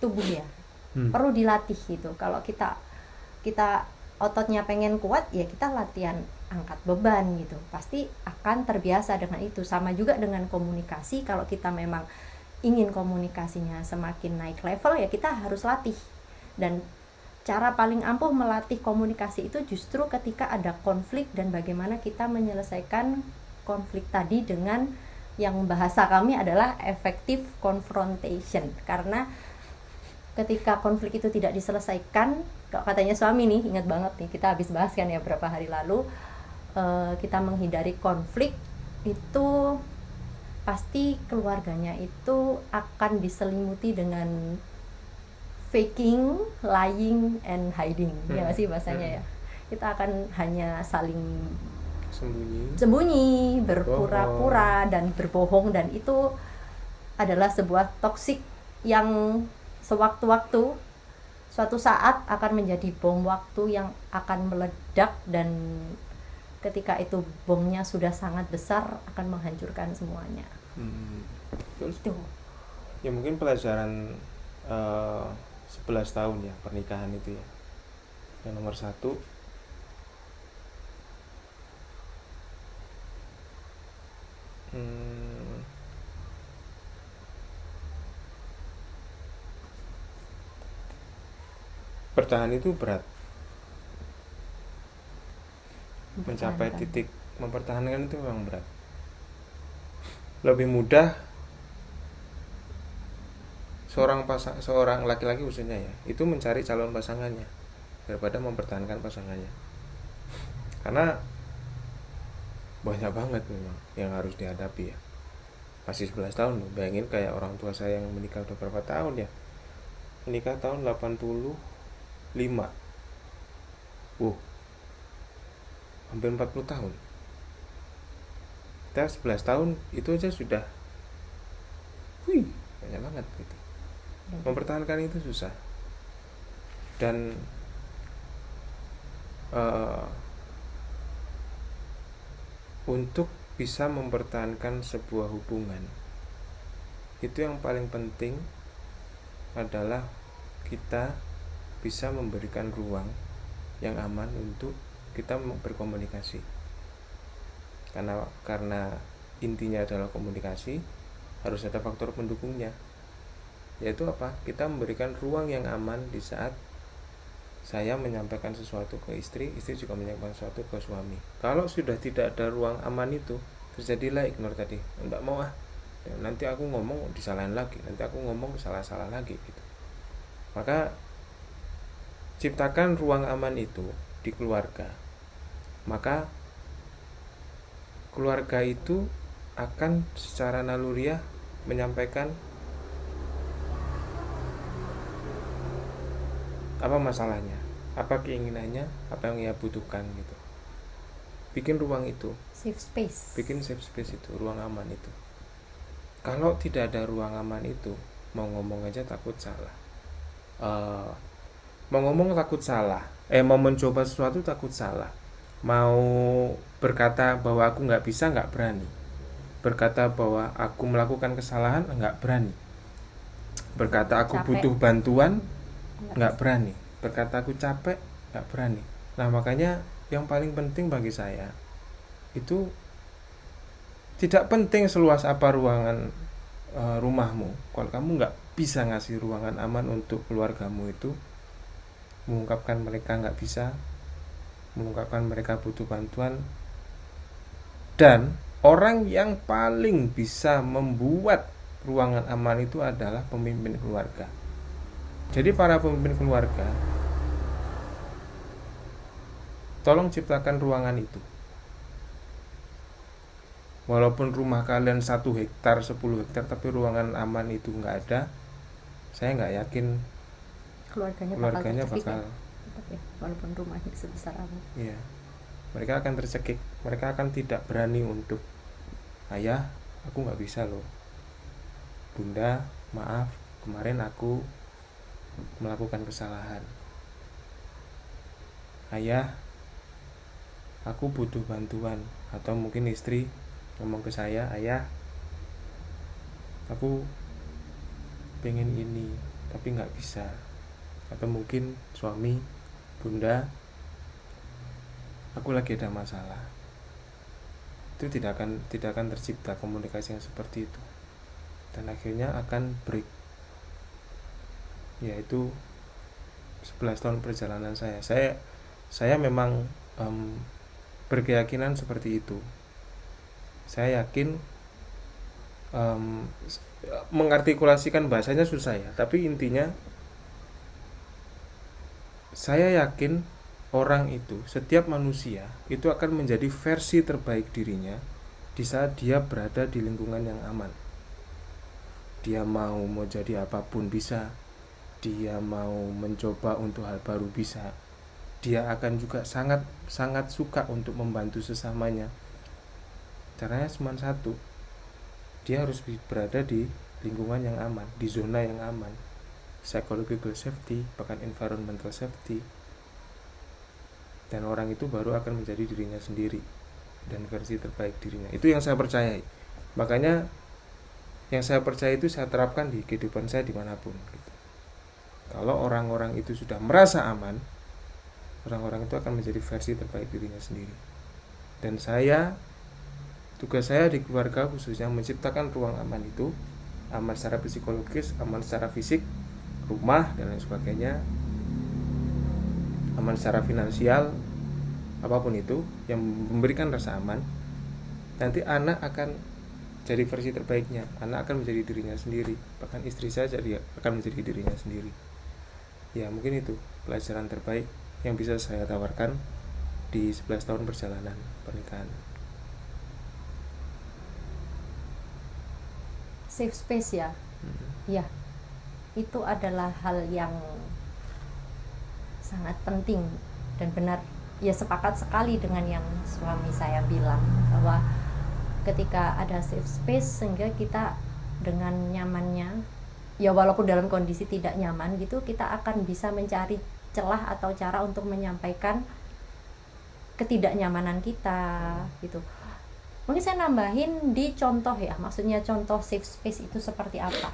tubuh ya, perlu dilatih gitu. Kalau kita ototnya pengen kuat ya kita latihan angkat beban gitu, pasti akan terbiasa dengan itu. Sama juga dengan komunikasi, kalau kita memang ingin komunikasinya semakin naik level ya kita harus latih. Dan cara paling ampuh melatih komunikasi itu justru ketika ada konflik dan bagaimana kita menyelesaikan konflik tadi dengan yang bahasa kami adalah effective confrontation. Karena ketika konflik itu tidak diselesaikan, kalau katanya suami nih, ingat banget nih, kita habis bahas kan ya beberapa hari lalu, kita menghindari konflik itu pasti keluarganya itu akan diselimuti dengan faking, lying, and hiding. Ya nggak sih bahasanya ya? Kita akan hanya saling sembunyi, berpura-pura dan berbohong, dan itu adalah sebuah toksik yang sewaktu-waktu suatu saat akan menjadi bom waktu yang akan meledak, dan ketika itu bomnya sudah sangat besar akan menghancurkan semuanya. Itu ya mungkin pelajaran 11 tahun ya pernikahan itu ya. Yang nomor 1, bertahan itu berat. Mencapai titik mempertahankan itu memang berat. Lebih mudah seorang laki-laki khususnya ya, itu mencari calon pasangannya daripada mempertahankan pasangannya. Karena banyak banget memang yang harus dihadapi ya. Masih 11 tahun loh. Bayangin kayak orang tua saya yang menikah udah berapa tahun ya. Menikah tahun 85. Hampir 40 tahun. Kita 11 tahun itu aja sudah banyak banget gitu. Mempertahankan itu susah. Dan untuk bisa mempertahankan sebuah hubungan, itu yang paling penting adalah kita bisa memberikan ruang yang aman untuk kita berkomunikasi. Karena intinya adalah komunikasi, harus ada faktor pendukungnya. Yaitu apa? Kita memberikan ruang yang aman di saat saya menyampaikan sesuatu ke istri juga menyampaikan sesuatu ke suami. Kalau sudah tidak ada ruang aman itu, terjadilah ignore tadi. Enggak mau nanti aku ngomong disalahin lagi, nanti aku ngomong salah-salah lagi gitu. Maka ciptakan ruang aman itu di keluarga. Maka keluarga itu akan secara naluriah menyampaikan apa masalahnya, apa keinginannya, apa yang ia butuhkan gitu. Bikin ruang itu, safe space. Bikin safe space itu, ruang aman itu. Kalau tidak ada ruang aman itu, mau ngomong aja takut salah. Mau ngomong takut salah. Mau mencoba sesuatu takut salah. Mau berkata bahwa aku nggak bisa, nggak berani. Berkata bahwa aku melakukan kesalahan, nggak berani. Berkata aku butuh bantuan, nggak berani. Berkata aku capek, nggak berani. Nah makanya yang paling penting bagi saya itu tidak penting seluas apa ruangan rumahmu. Kalau kamu nggak bisa ngasih ruangan aman untuk keluargamu itu, mengungkapkan mereka nggak bisa, mengungkapkan mereka butuh bantuan, dan orang yang paling bisa membuat ruangan aman itu adalah pemimpin keluarga. Jadi para pemimpin keluarga, tolong ciptakan ruangan itu. Walaupun rumah kalian 1 hektar, 10 hektar, tapi ruangan aman itu nggak ada, saya nggak yakin keluarganya bakal ya, walaupun rumahnya sebesar apa. Iya, mereka akan tercekik, mereka akan tidak berani untuk, ayah, aku nggak bisa loh, bunda, maaf, kemarin aku melakukan kesalahan, ayah, aku butuh bantuan. Atau mungkin istri ngomong ke saya, ayah, aku pengen ini tapi nggak bisa. Atau mungkin suami, bunda, aku lagi ada masalah. Itu tidak akan tercipta komunikasi yang seperti itu, dan akhirnya akan break. Yaitu 11 tahun perjalanan saya memang berkeyakinan seperti itu. Saya yakin mengartikulasikan bahasanya susah ya, tapi intinya saya yakin orang itu, setiap manusia itu akan menjadi versi terbaik dirinya di saat dia berada di lingkungan yang aman. Dia mau jadi apapun bisa, dia mau mencoba untuk hal baru bisa, dia akan juga sangat suka untuk membantu sesamanya. Caranya cuma satu, dia harus berada di lingkungan yang aman, di zona yang aman, psychological safety, bahkan environmental safety. Dan orang itu baru akan menjadi dirinya sendiri dan versi terbaik dirinya. Itu yang saya percayai. Makanya yang saya percaya itu saya terapkan di kehidupan saya dimanapun gitu. Kalau orang-orang itu sudah merasa aman, orang-orang itu akan menjadi versi terbaik dirinya sendiri. Dan tugas saya di keluarga khususnya menciptakan ruang aman itu, aman secara psikologis, aman secara fisik, rumah dan lain sebagainya, aman secara finansial, apapun itu yang memberikan rasa aman. Nanti anak akan jadi versi terbaiknya, anak akan menjadi dirinya sendiri, bahkan istri saya jadi akan menjadi dirinya sendiri. Ya mungkin itu pelajaran terbaik yang bisa saya tawarkan di 11 tahun perjalanan pernikahan. Safe space ya. Ya, itu adalah hal yang sangat penting dan benar. Ya sepakat sekali dengan yang suami saya bilang bahwa ketika ada safe space sehingga kita dengan nyamannya, ya walaupun dalam kondisi tidak nyaman gitu, kita akan bisa mencari celah atau cara untuk menyampaikan ketidaknyamanan kita gitu. Mungkin saya nambahin di contoh ya, maksudnya contoh safe space itu seperti apa.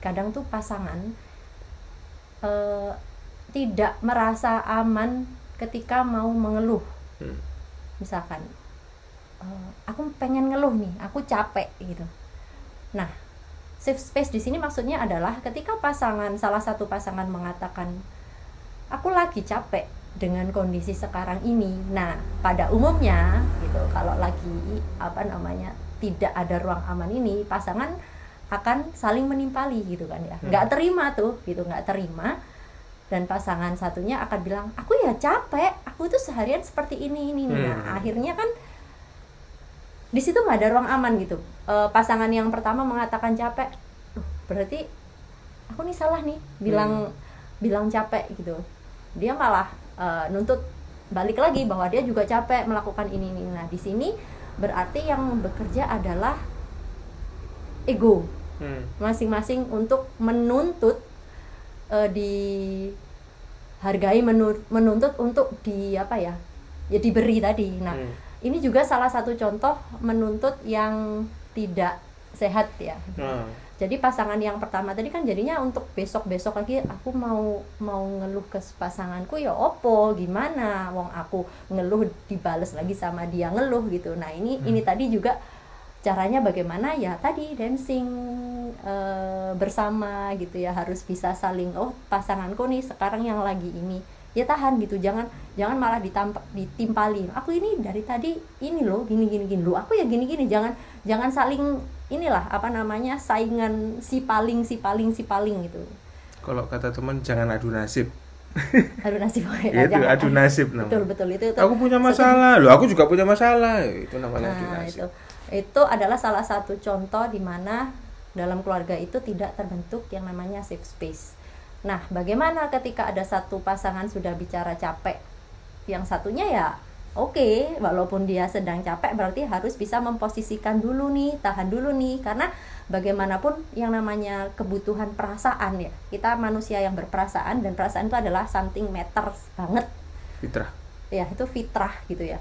Kadang tuh pasangan tidak merasa aman ketika mau mengeluh. Misalkan aku pengen ngeluh nih, aku capek gitu. Nah, safe space di sini maksudnya adalah ketika salah satu pasangan mengatakan aku lagi capek dengan kondisi sekarang ini. Nah, pada umumnya gitu, kalau lagi tidak ada ruang aman ini, pasangan akan saling menimpali gitu kan ya. Nggak terima tuh gitu, nggak terima. Dan pasangan satunya akan bilang, aku ya capek, aku tuh seharian seperti ini. Nah, akhirnya kan di situ nggak ada ruang aman gitu. Pasangan yang pertama mengatakan capek, berarti aku nih salah nih bilang capek gitu. Dia malah nuntut balik lagi bahwa dia juga capek melakukan ini. Nah, di sini berarti yang bekerja adalah ego masing-masing untuk menuntut dihargai, menuntut untuk diberi tadi. Nah, ini juga salah satu contoh menuntut yang tidak sehat ya. Jadi pasangan yang pertama tadi kan jadinya untuk besok-besok lagi aku mau ngeluh ke pasanganku, ya opo gimana, wong aku ngeluh dibales lagi sama dia ngeluh gitu. Nah, ini tadi juga caranya bagaimana ya, tadi dancing bersama gitu ya, harus bisa saling, oh pasanganku nih sekarang yang lagi ini, ya tahan gitu, jangan malah ditimpali, aku ini dari tadi ini loh gini loh, aku ya gini, jangan saling saingan si paling gitu. Kalau kata teman jangan adu nasib. Adu nasib ya, itu adu nasib namanya. Betul itu. Aku punya masalah, loh aku juga punya masalah, itu namanya adu nasib. Itu adalah salah satu contoh di mana dalam keluarga itu tidak terbentuk yang namanya safe space. Nah, bagaimana ketika ada satu pasangan sudah bicara capek, yang satunya ya oke, walaupun dia sedang capek berarti harus bisa memposisikan dulu nih, tahan dulu nih, karena bagaimanapun yang namanya kebutuhan perasaan ya, kita manusia yang berperasaan, dan perasaan itu adalah something matters banget, fitrah ya, itu fitrah gitu ya.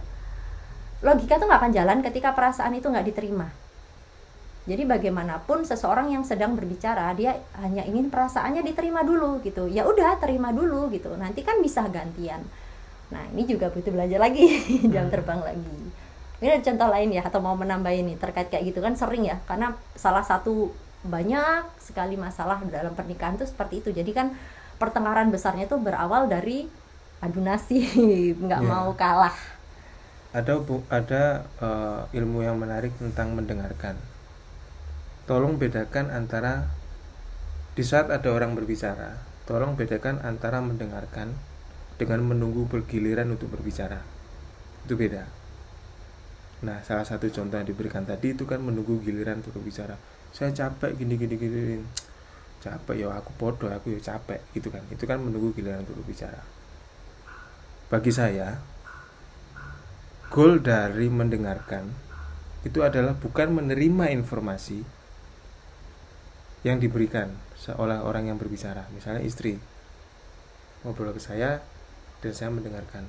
Logika tuh nggak akan jalan ketika perasaan itu nggak diterima. Jadi bagaimanapun seseorang yang sedang berbicara, dia hanya ingin perasaannya diterima dulu gitu. Ya udah, terima dulu gitu. Nanti kan bisa gantian. Nah, ini juga butuh belajar lagi, jam terbang lagi. Ini ada contoh lain ya, atau mau menambah ini terkait kayak gitu kan sering ya, karena salah satu banyak sekali masalah dalam pernikahan tuh seperti itu. Jadi kan pertengkaran besarnya tuh berawal dari adu nasib, nggak mau kalah. Ada ilmu yang menarik tentang mendengarkan. Tolong bedakan antara, di saat ada orang berbicara, tolong bedakan antara mendengarkan dengan menunggu bergiliran untuk berbicara. Itu beda. Nah, salah satu contoh yang diberikan tadi itu kan menunggu giliran untuk berbicara. Saya capek gini. Capek ya aku bodoh, aku ya capek gitu kan. Itu kan menunggu giliran untuk berbicara. Bagi saya, goal dari mendengarkan itu adalah bukan menerima informasi yang diberikan oleh orang yang berbicara. Misalnya istri ngobrol ke saya dan saya mendengarkan.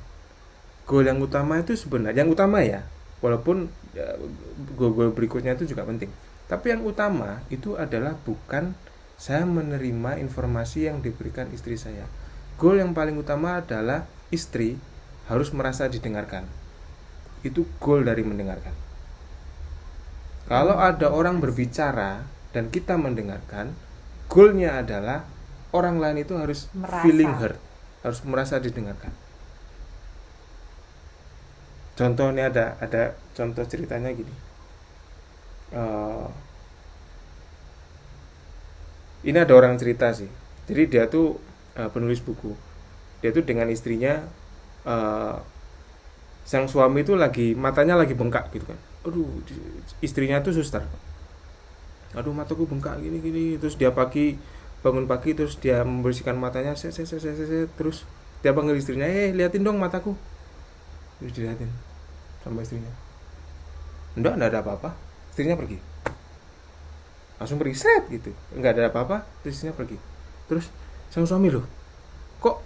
Goal yang utama itu sebenarnya yang utama ya, walaupun ya, goal berikutnya itu juga penting. Tapi yang utama itu adalah bukan saya menerima informasi yang diberikan istri saya. Goal yang paling utama adalah istri harus merasa didengarkan. Itu goal dari mendengarkan. Kalau ada orang berbicara dan kita mendengarkan, goalnya adalah orang lain itu harus feeling heard, harus merasa didengarkan. Contohnya ada contoh ceritanya gini. Ini ada orang cerita sih. Jadi dia tuh penulis buku. Dia tuh dengan istrinya, sang suami itu matanya lagi bengkak gitu kan. Aduh, istrinya tuh suster. Aduh, mataku bengkak gini. Terus dia bangun pagi terus dia membersihkan matanya, terus dia panggil istrinya, liatin dong mataku. Terus diliatin sama istrinya. Enggak ada apa-apa. Istrinya pergi. Langsung pergi set gitu. Enggak ada apa-apa, terus istrinya pergi. Terus sang suami loh, kok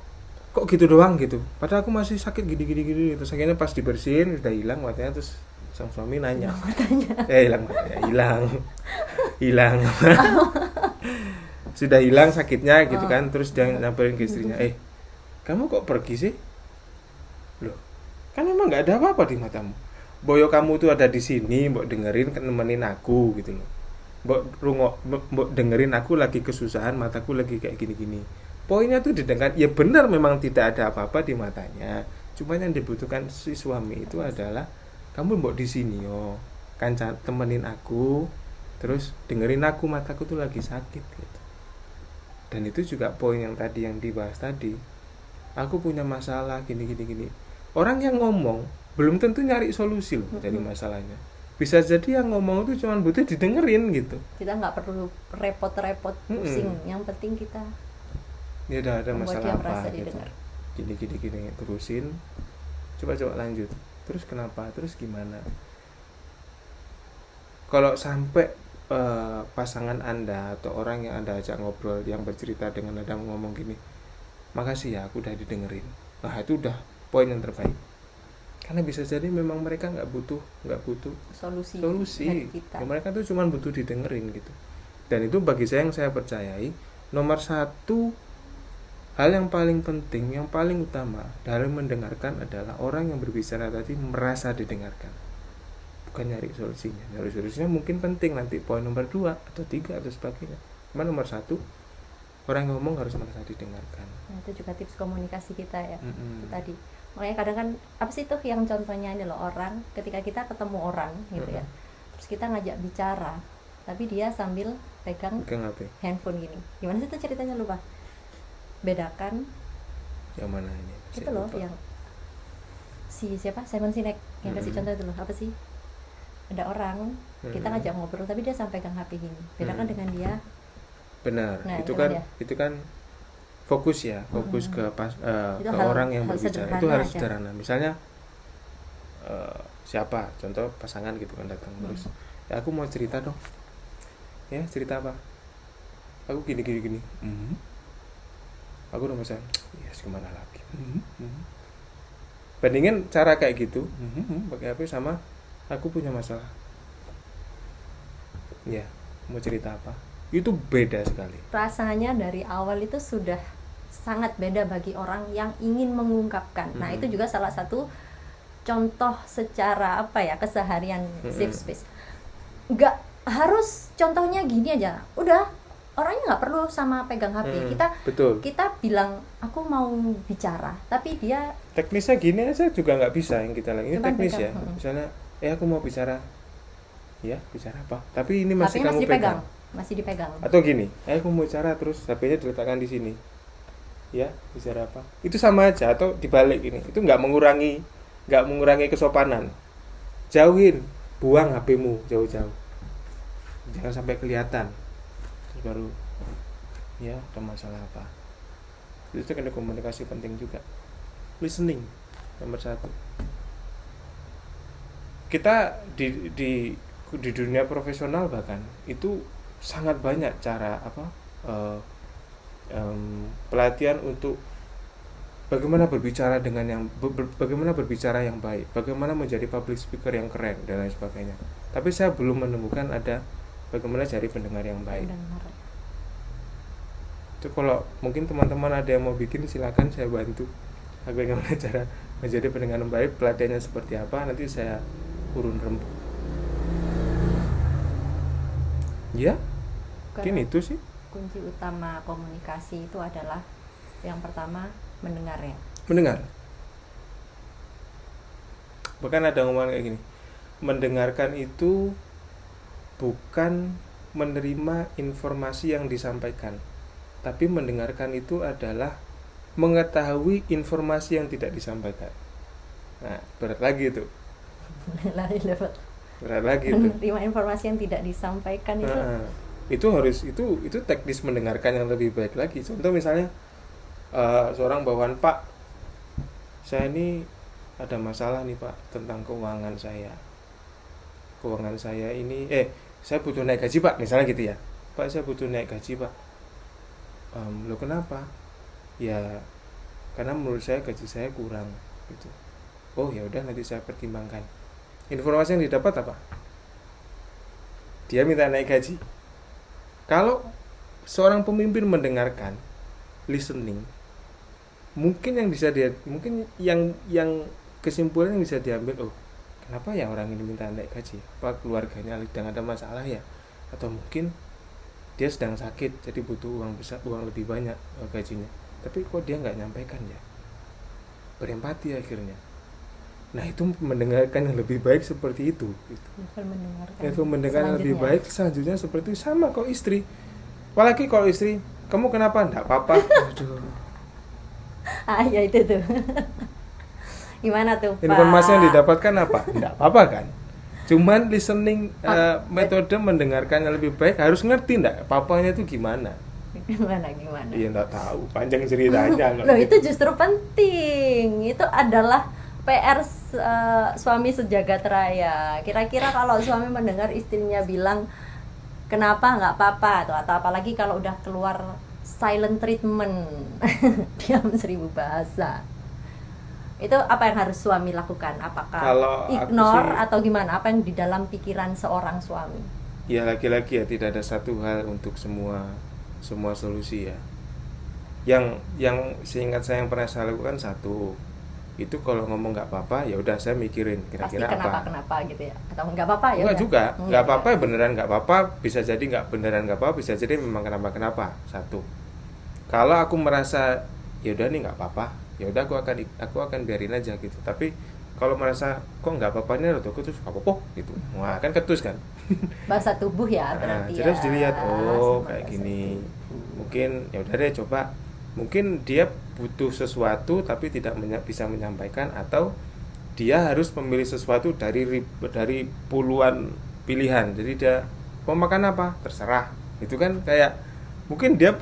gitu doang gitu. Padahal aku masih sakit gini. Terus akhirnya pas dibersihin udah hilang matanya, terus sang suami nanya. Hilang matanya, hilang. Sudah hilang sakitnya gitu kan. Terus dia nyamperin ke istrinya, kamu kok pergi sih? Loh, kan memang nggak ada apa-apa di matamu. Boyo kamu tuh ada di sini, mbok dengerin, nemenin aku gitu loh. Mbok dengerin aku lagi kesusahan, mataku lagi kayak gini. Poinnya tuh didengar. Ya benar memang tidak ada apa-apa di matanya. Cuma yang dibutuhkan si suami itu adalah kamu mbok di sini yo, kan temenin aku, terus dengerin aku, mataku tuh lagi sakit gitu. Dan itu juga poin yang tadi yang dibahas tadi. Aku punya masalah gini. Orang yang ngomong belum tentu nyari solusi loh dari masalahnya. Bisa jadi yang ngomong itu cuma butuh didengerin gitu. Kita nggak perlu repot-repot pusing. Yang penting kita ya udah ada masalah apa gitu. Didengar. Gini terusin. Coba lanjut. Terus kenapa? Terus gimana? Kalau sampai pasangan Anda atau orang yang Anda ajak ngobrol yang bercerita dengan Anda ngomong gini, makasih ya aku udah didengerin. Nah itu udah poin yang terbaik. Karena bisa jadi memang mereka nggak butuh solusi dari kita. Ya, mereka tuh cuma butuh didengerin gitu. Dan itu bagi saya yang saya percayai nomor satu hal yang paling penting, yang paling utama dari mendengarkan adalah orang yang berbicara tadi merasa didengarkan. Bukan nyari solusinya. Nyari solusinya mungkin penting nanti poin nomor 2 atau 3 atau sebagainya. Cuma nomor 1, orang yang ngomong harus merasa didengarkan. Nah, itu juga tips komunikasi kita ya. Itu tadi. Makanya kadang kan apa sih tuh yang contohnya ini loh, orang ketika kita ketemu orang gitu ya. Terus kita ngajak bicara, tapi dia sambil pegang HP, handphone gini. Gimana sih tuh ceritanya, lupa. Bedakan yang mana ini? Itu loh lupa. Yang siapa? Simon Sinek yang kasih contoh itu loh. Apa sih? Ada orang kita ngajak ngobrol tapi dia sampai pegang HP gini. Bedakan dengan dia. Benar. Nah, itu kan fokus ke orang yang berbicara. Itu harus sederhana. Misalnya siapa? Contoh pasangan gitu kan datang terus. Ya aku mau cerita dong. Ya, cerita apa? Aku gini. Aku udah pesan, kemana lagi? Bandingin cara kayak gitu, pakai HP sama aku punya masalah. Ya, mau cerita apa? Itu beda sekali. Rasanya dari awal itu sudah sangat beda bagi orang yang ingin mengungkapkan. Nah, itu juga salah satu contoh secara keseharian safe space. Nggak harus contohnya gini aja. Udah, orangnya nggak perlu sama pegang HP. Kita bilang aku mau bicara, tapi dia teknisnya gini aja juga nggak bisa yang kita lakukan. Ini teknis pegang. Ya. Misalnya, aku mau bicara. Ya, bicara apa? Tapi ini masih kamu pegang. Masih dipegang. Atau gini, aku mau bicara terus HP-nya diletakkan di sini. ya bicara apa, itu sama aja. Atau dibalik ini, itu nggak mengurangi kesopanan. Jauhin, buang HP-mu jauh-jauh, jangan sampai kelihatan. Terus baru ya ada masalah apa. Itu kan komunikasi penting juga. Listening nomor satu. Kita di dunia profesional bahkan itu sangat banyak cara pelatihan untuk bagaimana berbicara dengan bagaimana berbicara yang baik, bagaimana menjadi public speaker yang keren dan lain sebagainya. Tapi saya belum menemukan ada bagaimana jadi pendengar yang baik. Itu kalau mungkin teman-teman ada yang mau bikin, silakan saya bantu. Bagaimana cara menjadi pendengar yang baik, pelatihannya seperti apa, nanti saya urun rembuk. Ya, mungkin itu sih. Kunci utama komunikasi itu adalah yang pertama mendengar ya. Mendengar. Bahkan ada ngomong kayak gini, mendengarkan itu bukan menerima informasi yang disampaikan, tapi mendengarkan itu adalah mengetahui informasi yang tidak disampaikan. Nah, berat lagi itu. Berat lagi itu. Menerima informasi yang tidak disampaikan itu. Itu harus itu teknis mendengarkan yang lebih baik lagi. Contoh misalnya seorang bawahan, Pak, saya ini ada masalah nih Pak tentang keuangan saya. Keuangan saya ini saya butuh naik gaji Pak, misalnya gitu ya. Pak, saya butuh naik gaji Pak. Lo kenapa? Ya karena menurut saya gaji saya kurang gitu. Oh ya udah, nanti saya pertimbangkan. Informasi yang didapat apa? Dia minta naik gaji. Kalau seorang pemimpin mendengarkan, listening, mungkin yang kesimpulan yang bisa diambil, oh kenapa ya orang ini minta naik gaji? Apa keluarganya sedang ada masalah ya? Atau mungkin dia sedang sakit, jadi butuh uang lebih banyak gajinya. Tapi kok dia nggak nyampaikan ya? Berempati akhirnya. Nah itu mendengarkan yang lebih baik seperti itu. Level mendengarkan yang lebih baik selanjutnya seperti itu. Sama kalau istri. Apalagi kalau istri, kamu kenapa? Nggak apa-apa. Aduh. Ya itu tuh. Gimana tuh Pak? Informasi yang didapatkan apa? Nggak apa-apa kan? Cuman listening, metode mendengarkan yang lebih baik harus ngerti nggak apa-apanya itu gimana. Gimana? Iya nggak tahu, panjang ceritanya. Loh itu justru penting. Itu adalah PR suami sejagat raya. Kira-kira kalau suami mendengar istrinya bilang kenapa nggak apa-apa atau apalagi kalau udah keluar silent treatment, diam 1000 bahasa, itu apa yang harus suami lakukan? Apakah kalau ignore atau gimana? Apa yang di dalam pikiran seorang suami? Ya laki-laki ya, tidak ada satu hal untuk semua solusi ya. Yang seingat saya yang pernah saya lakukan satu, itu kalau ngomong nggak apa-apa ya udah saya mikirin kira-kira pasti kenapa gitu ya, atau nggak apa-apa ya nggak juga nggak apa-apa ya beneran nggak apa-apa, bisa jadi nggak beneran nggak apa-apa, bisa jadi memang kenapa satu. Kalau aku merasa ya udah nih nggak apa-apa, ya udah aku akan biarin aja gitu. Tapi kalau merasa kok nggak apa-apanya aku terus apa-apa gitu, wah kan ketus kan. Bahasa tubuh ya berarti. Jadi harus dilihat, oh kayak gini mungkin ya udah deh coba. Mungkin dia butuh sesuatu tapi tidak bisa menyampaikan, atau dia harus memilih sesuatu dari puluhan pilihan. Jadi dia mau makan apa terserah. Itu kan kayak mungkin dia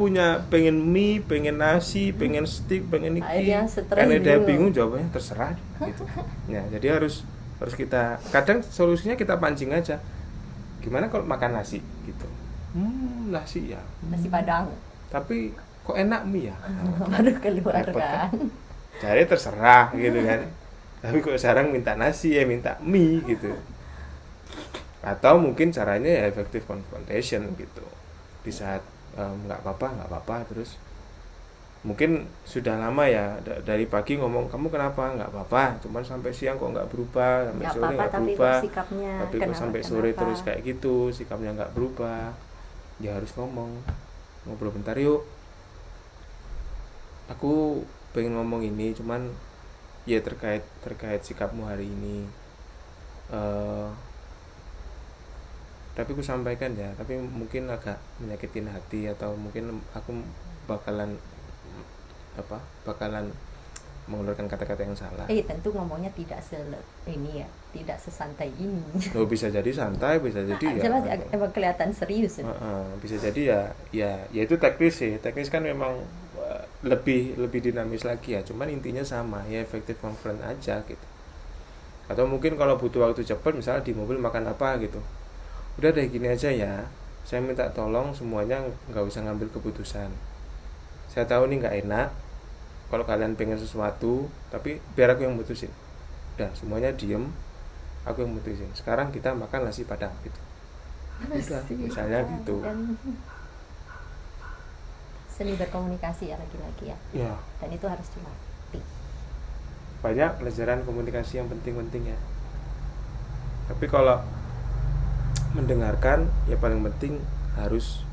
pengen mie, pengen nasi, pengen steak, pengen iki. Karena dia bingung jawabnya terserah gitu. Nah, jadi harus kita kadang solusinya kita pancing aja. Gimana kalau makan nasi gitu? Nasi ya. Nasi Padang. Tapi kok enak mie ya? Baru keluar kan. Jadi terserah gitu kan. Tapi kok sekarang minta nasi ya minta mie gitu. Atau mungkin caranya ya effective confrontation gitu. Di saat nggak apa-apa terus mungkin sudah lama ya dari pagi ngomong kamu kenapa nggak apa-apa, cuman sampai siang kok nggak berubah, sampai sore nggak berubah, tapi kok sampai sore terus kayak gitu sikapnya nggak berubah. Ya harus ngobrol bentar yuk, aku pengen ngomong ini cuman ya terkait sikapmu hari ini, tapi aku sampaikan ya, tapi mungkin agak menyakitin hati atau mungkin aku bakalan bakalan mengeluarkan kata-kata yang salah. Tentu ngomongnya tidak tidak sesantai ini. Oh, bisa jadi santai, bisa jadi ya. Jelas emang kelihatan serius. Bisa jadi ya itu teknis sih. Teknis kan memang lebih dinamis lagi ya. Cuman intinya sama, ya effective conference aja gitu. Atau mungkin kalau butuh waktu cepat, misalnya di mobil makan apa gitu. Udah deh gini aja ya. Saya minta tolong semuanya nggak usah ngambil keputusan. Saya tahu ini nggak enak. Kalau kalian pengen sesuatu, tapi biar aku yang mutusin. Udah, semuanya diem, aku yang mutusin. Sekarang kita makan nasi padang gitu. Udah, misalnya gitu. Seni berkomunikasi ya lagi-lagi ya. Ya. Dan itu harus dilatih. Banyak pelajaran komunikasi yang penting-penting ya. Tapi kalau mendengarkan, ya paling penting harus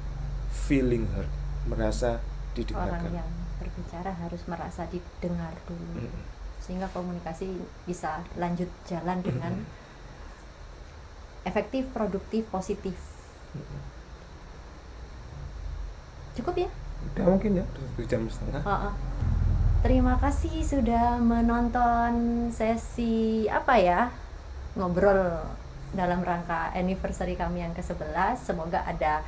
feeling heard, merasa didengarkan. Orang yang berbicara harus merasa didengar dulu, sehingga komunikasi bisa lanjut jalan dengan efektif, produktif, positif. Cukup ya? Udah mungkin ya, 1 jam setengah. Terima kasih sudah menonton sesi ngobrol dalam rangka anniversary kami yang ke-11. Semoga ada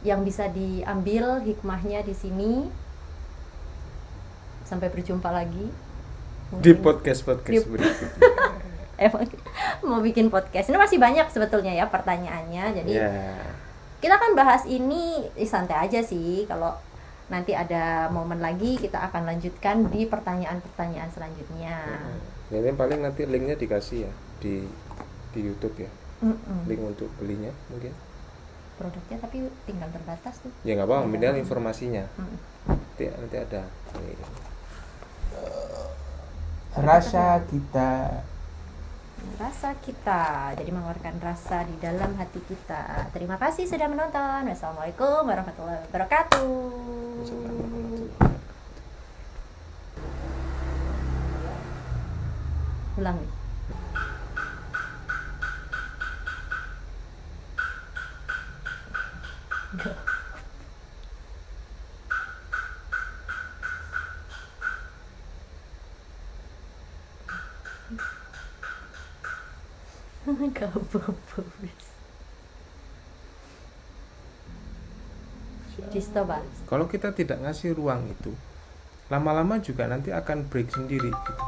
yang bisa diambil hikmahnya di sini. Sampai berjumpa lagi di podcast berikutnya. Emang mau bikin podcast ini masih banyak sebetulnya ya pertanyaannya. Jadi kita kan bahas ini santai aja sih. Kalau nanti ada momen lagi kita akan lanjutkan di pertanyaan-pertanyaan selanjutnya. Jadi paling nanti linknya dikasih ya di YouTube ya. Link untuk belinya mungkin. Produknya tapi tinggal terbatas tuh. Ya nggak apa-apa, minimal informasinya. Nanti ada. Rasa kita jadi mengeluarkan rasa di dalam hati kita. Terima kasih sudah menonton. Wassalamualaikum warahmatullahi wabarakatuh. Ulang nih. Kalau kita tidak ngasih ruang itu, lama-lama juga nanti akan break sendiri gitu.